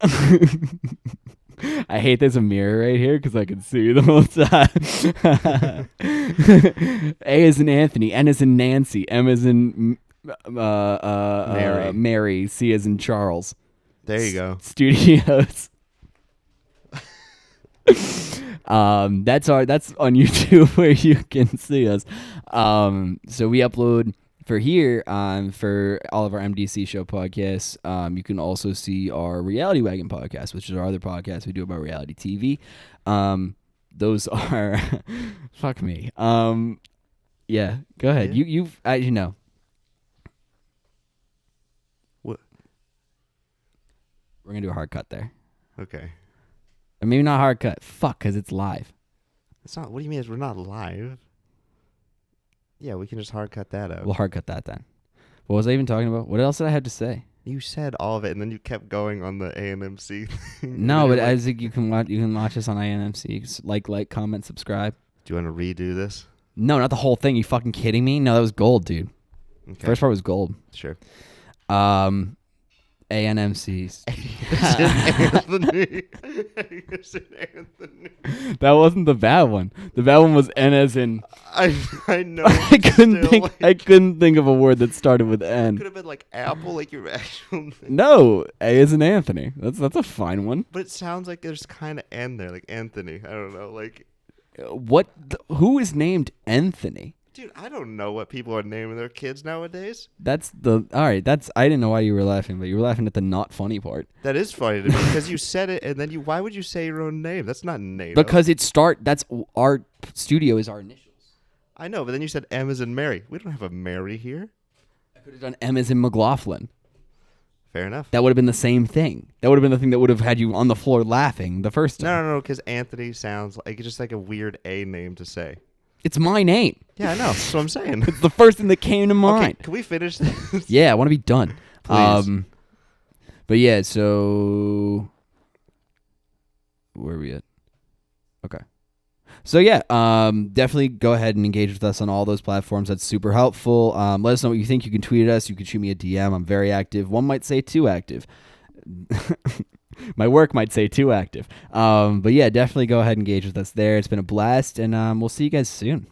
I hate there's a mirror right here because I can see you the whole time. A as in Anthony, N as in Nancy, M as in Mary, C as in Charles. There you go. Studios. That's on YouTube where you can see us. So we upload for here, for all of our MDC show podcasts. You can also see our Reality Wagon podcast, which is our other podcast we do about reality TV. Those are fuck me. Yeah, go ahead. Yeah. You know. What? We're gonna do a hard cut there. Okay. Or maybe not hard cut. Fuck, because it's live. It's not. What do you mean? We're not live? Yeah, we can just hard cut that out. We'll hard cut that then. What was I even talking about? What else did I have to say? You said all of it, and then you kept going on the ANMC thing. No, but as you can watch us on ANMC. Like, comment, subscribe. Do you want to redo this? No, not the whole thing. You fucking kidding me? No, that was gold, dude. Okay. First part was gold. Sure. ANMCs. Anthony. Anthony. That wasn't the bad one. The bad one was N as in. I know. I couldn't think of a word that started with N. Could have been like apple, like your actual name. No, A as in Anthony. That's a fine one. But it sounds like there's kind of N there, like Anthony. I don't know, like. Who is named Anthony? Dude, I don't know what people are naming their kids nowadays. I didn't know why you were laughing, but you were laughing at the not funny part. That is funny to me because you said it, and then why would you say your own name? That's not native. Because that's our studio is our initials. I know, but then you said M as in Mary. We don't have a Mary here. I could have done M as in McLaughlin. Fair enough. That would have been the same thing. That would have been the thing that would have had you on the floor laughing the first time. No, because Anthony sounds like just like a weird A name to say. It's my name. Yeah, I know. That's what I'm saying. It's the first thing that came to mind. Okay, can we finish this? Yeah, I want to be done. Please. But yeah, so where are we at? Okay. So yeah, definitely go ahead and engage with us on all those platforms. That's super helpful. Let us know what you think. You can tweet at us. You can shoot me a DM. I'm very active. One might say too active. My work might say too active. But yeah, definitely go ahead and engage with us there. It's been a blast, and we'll see you guys soon.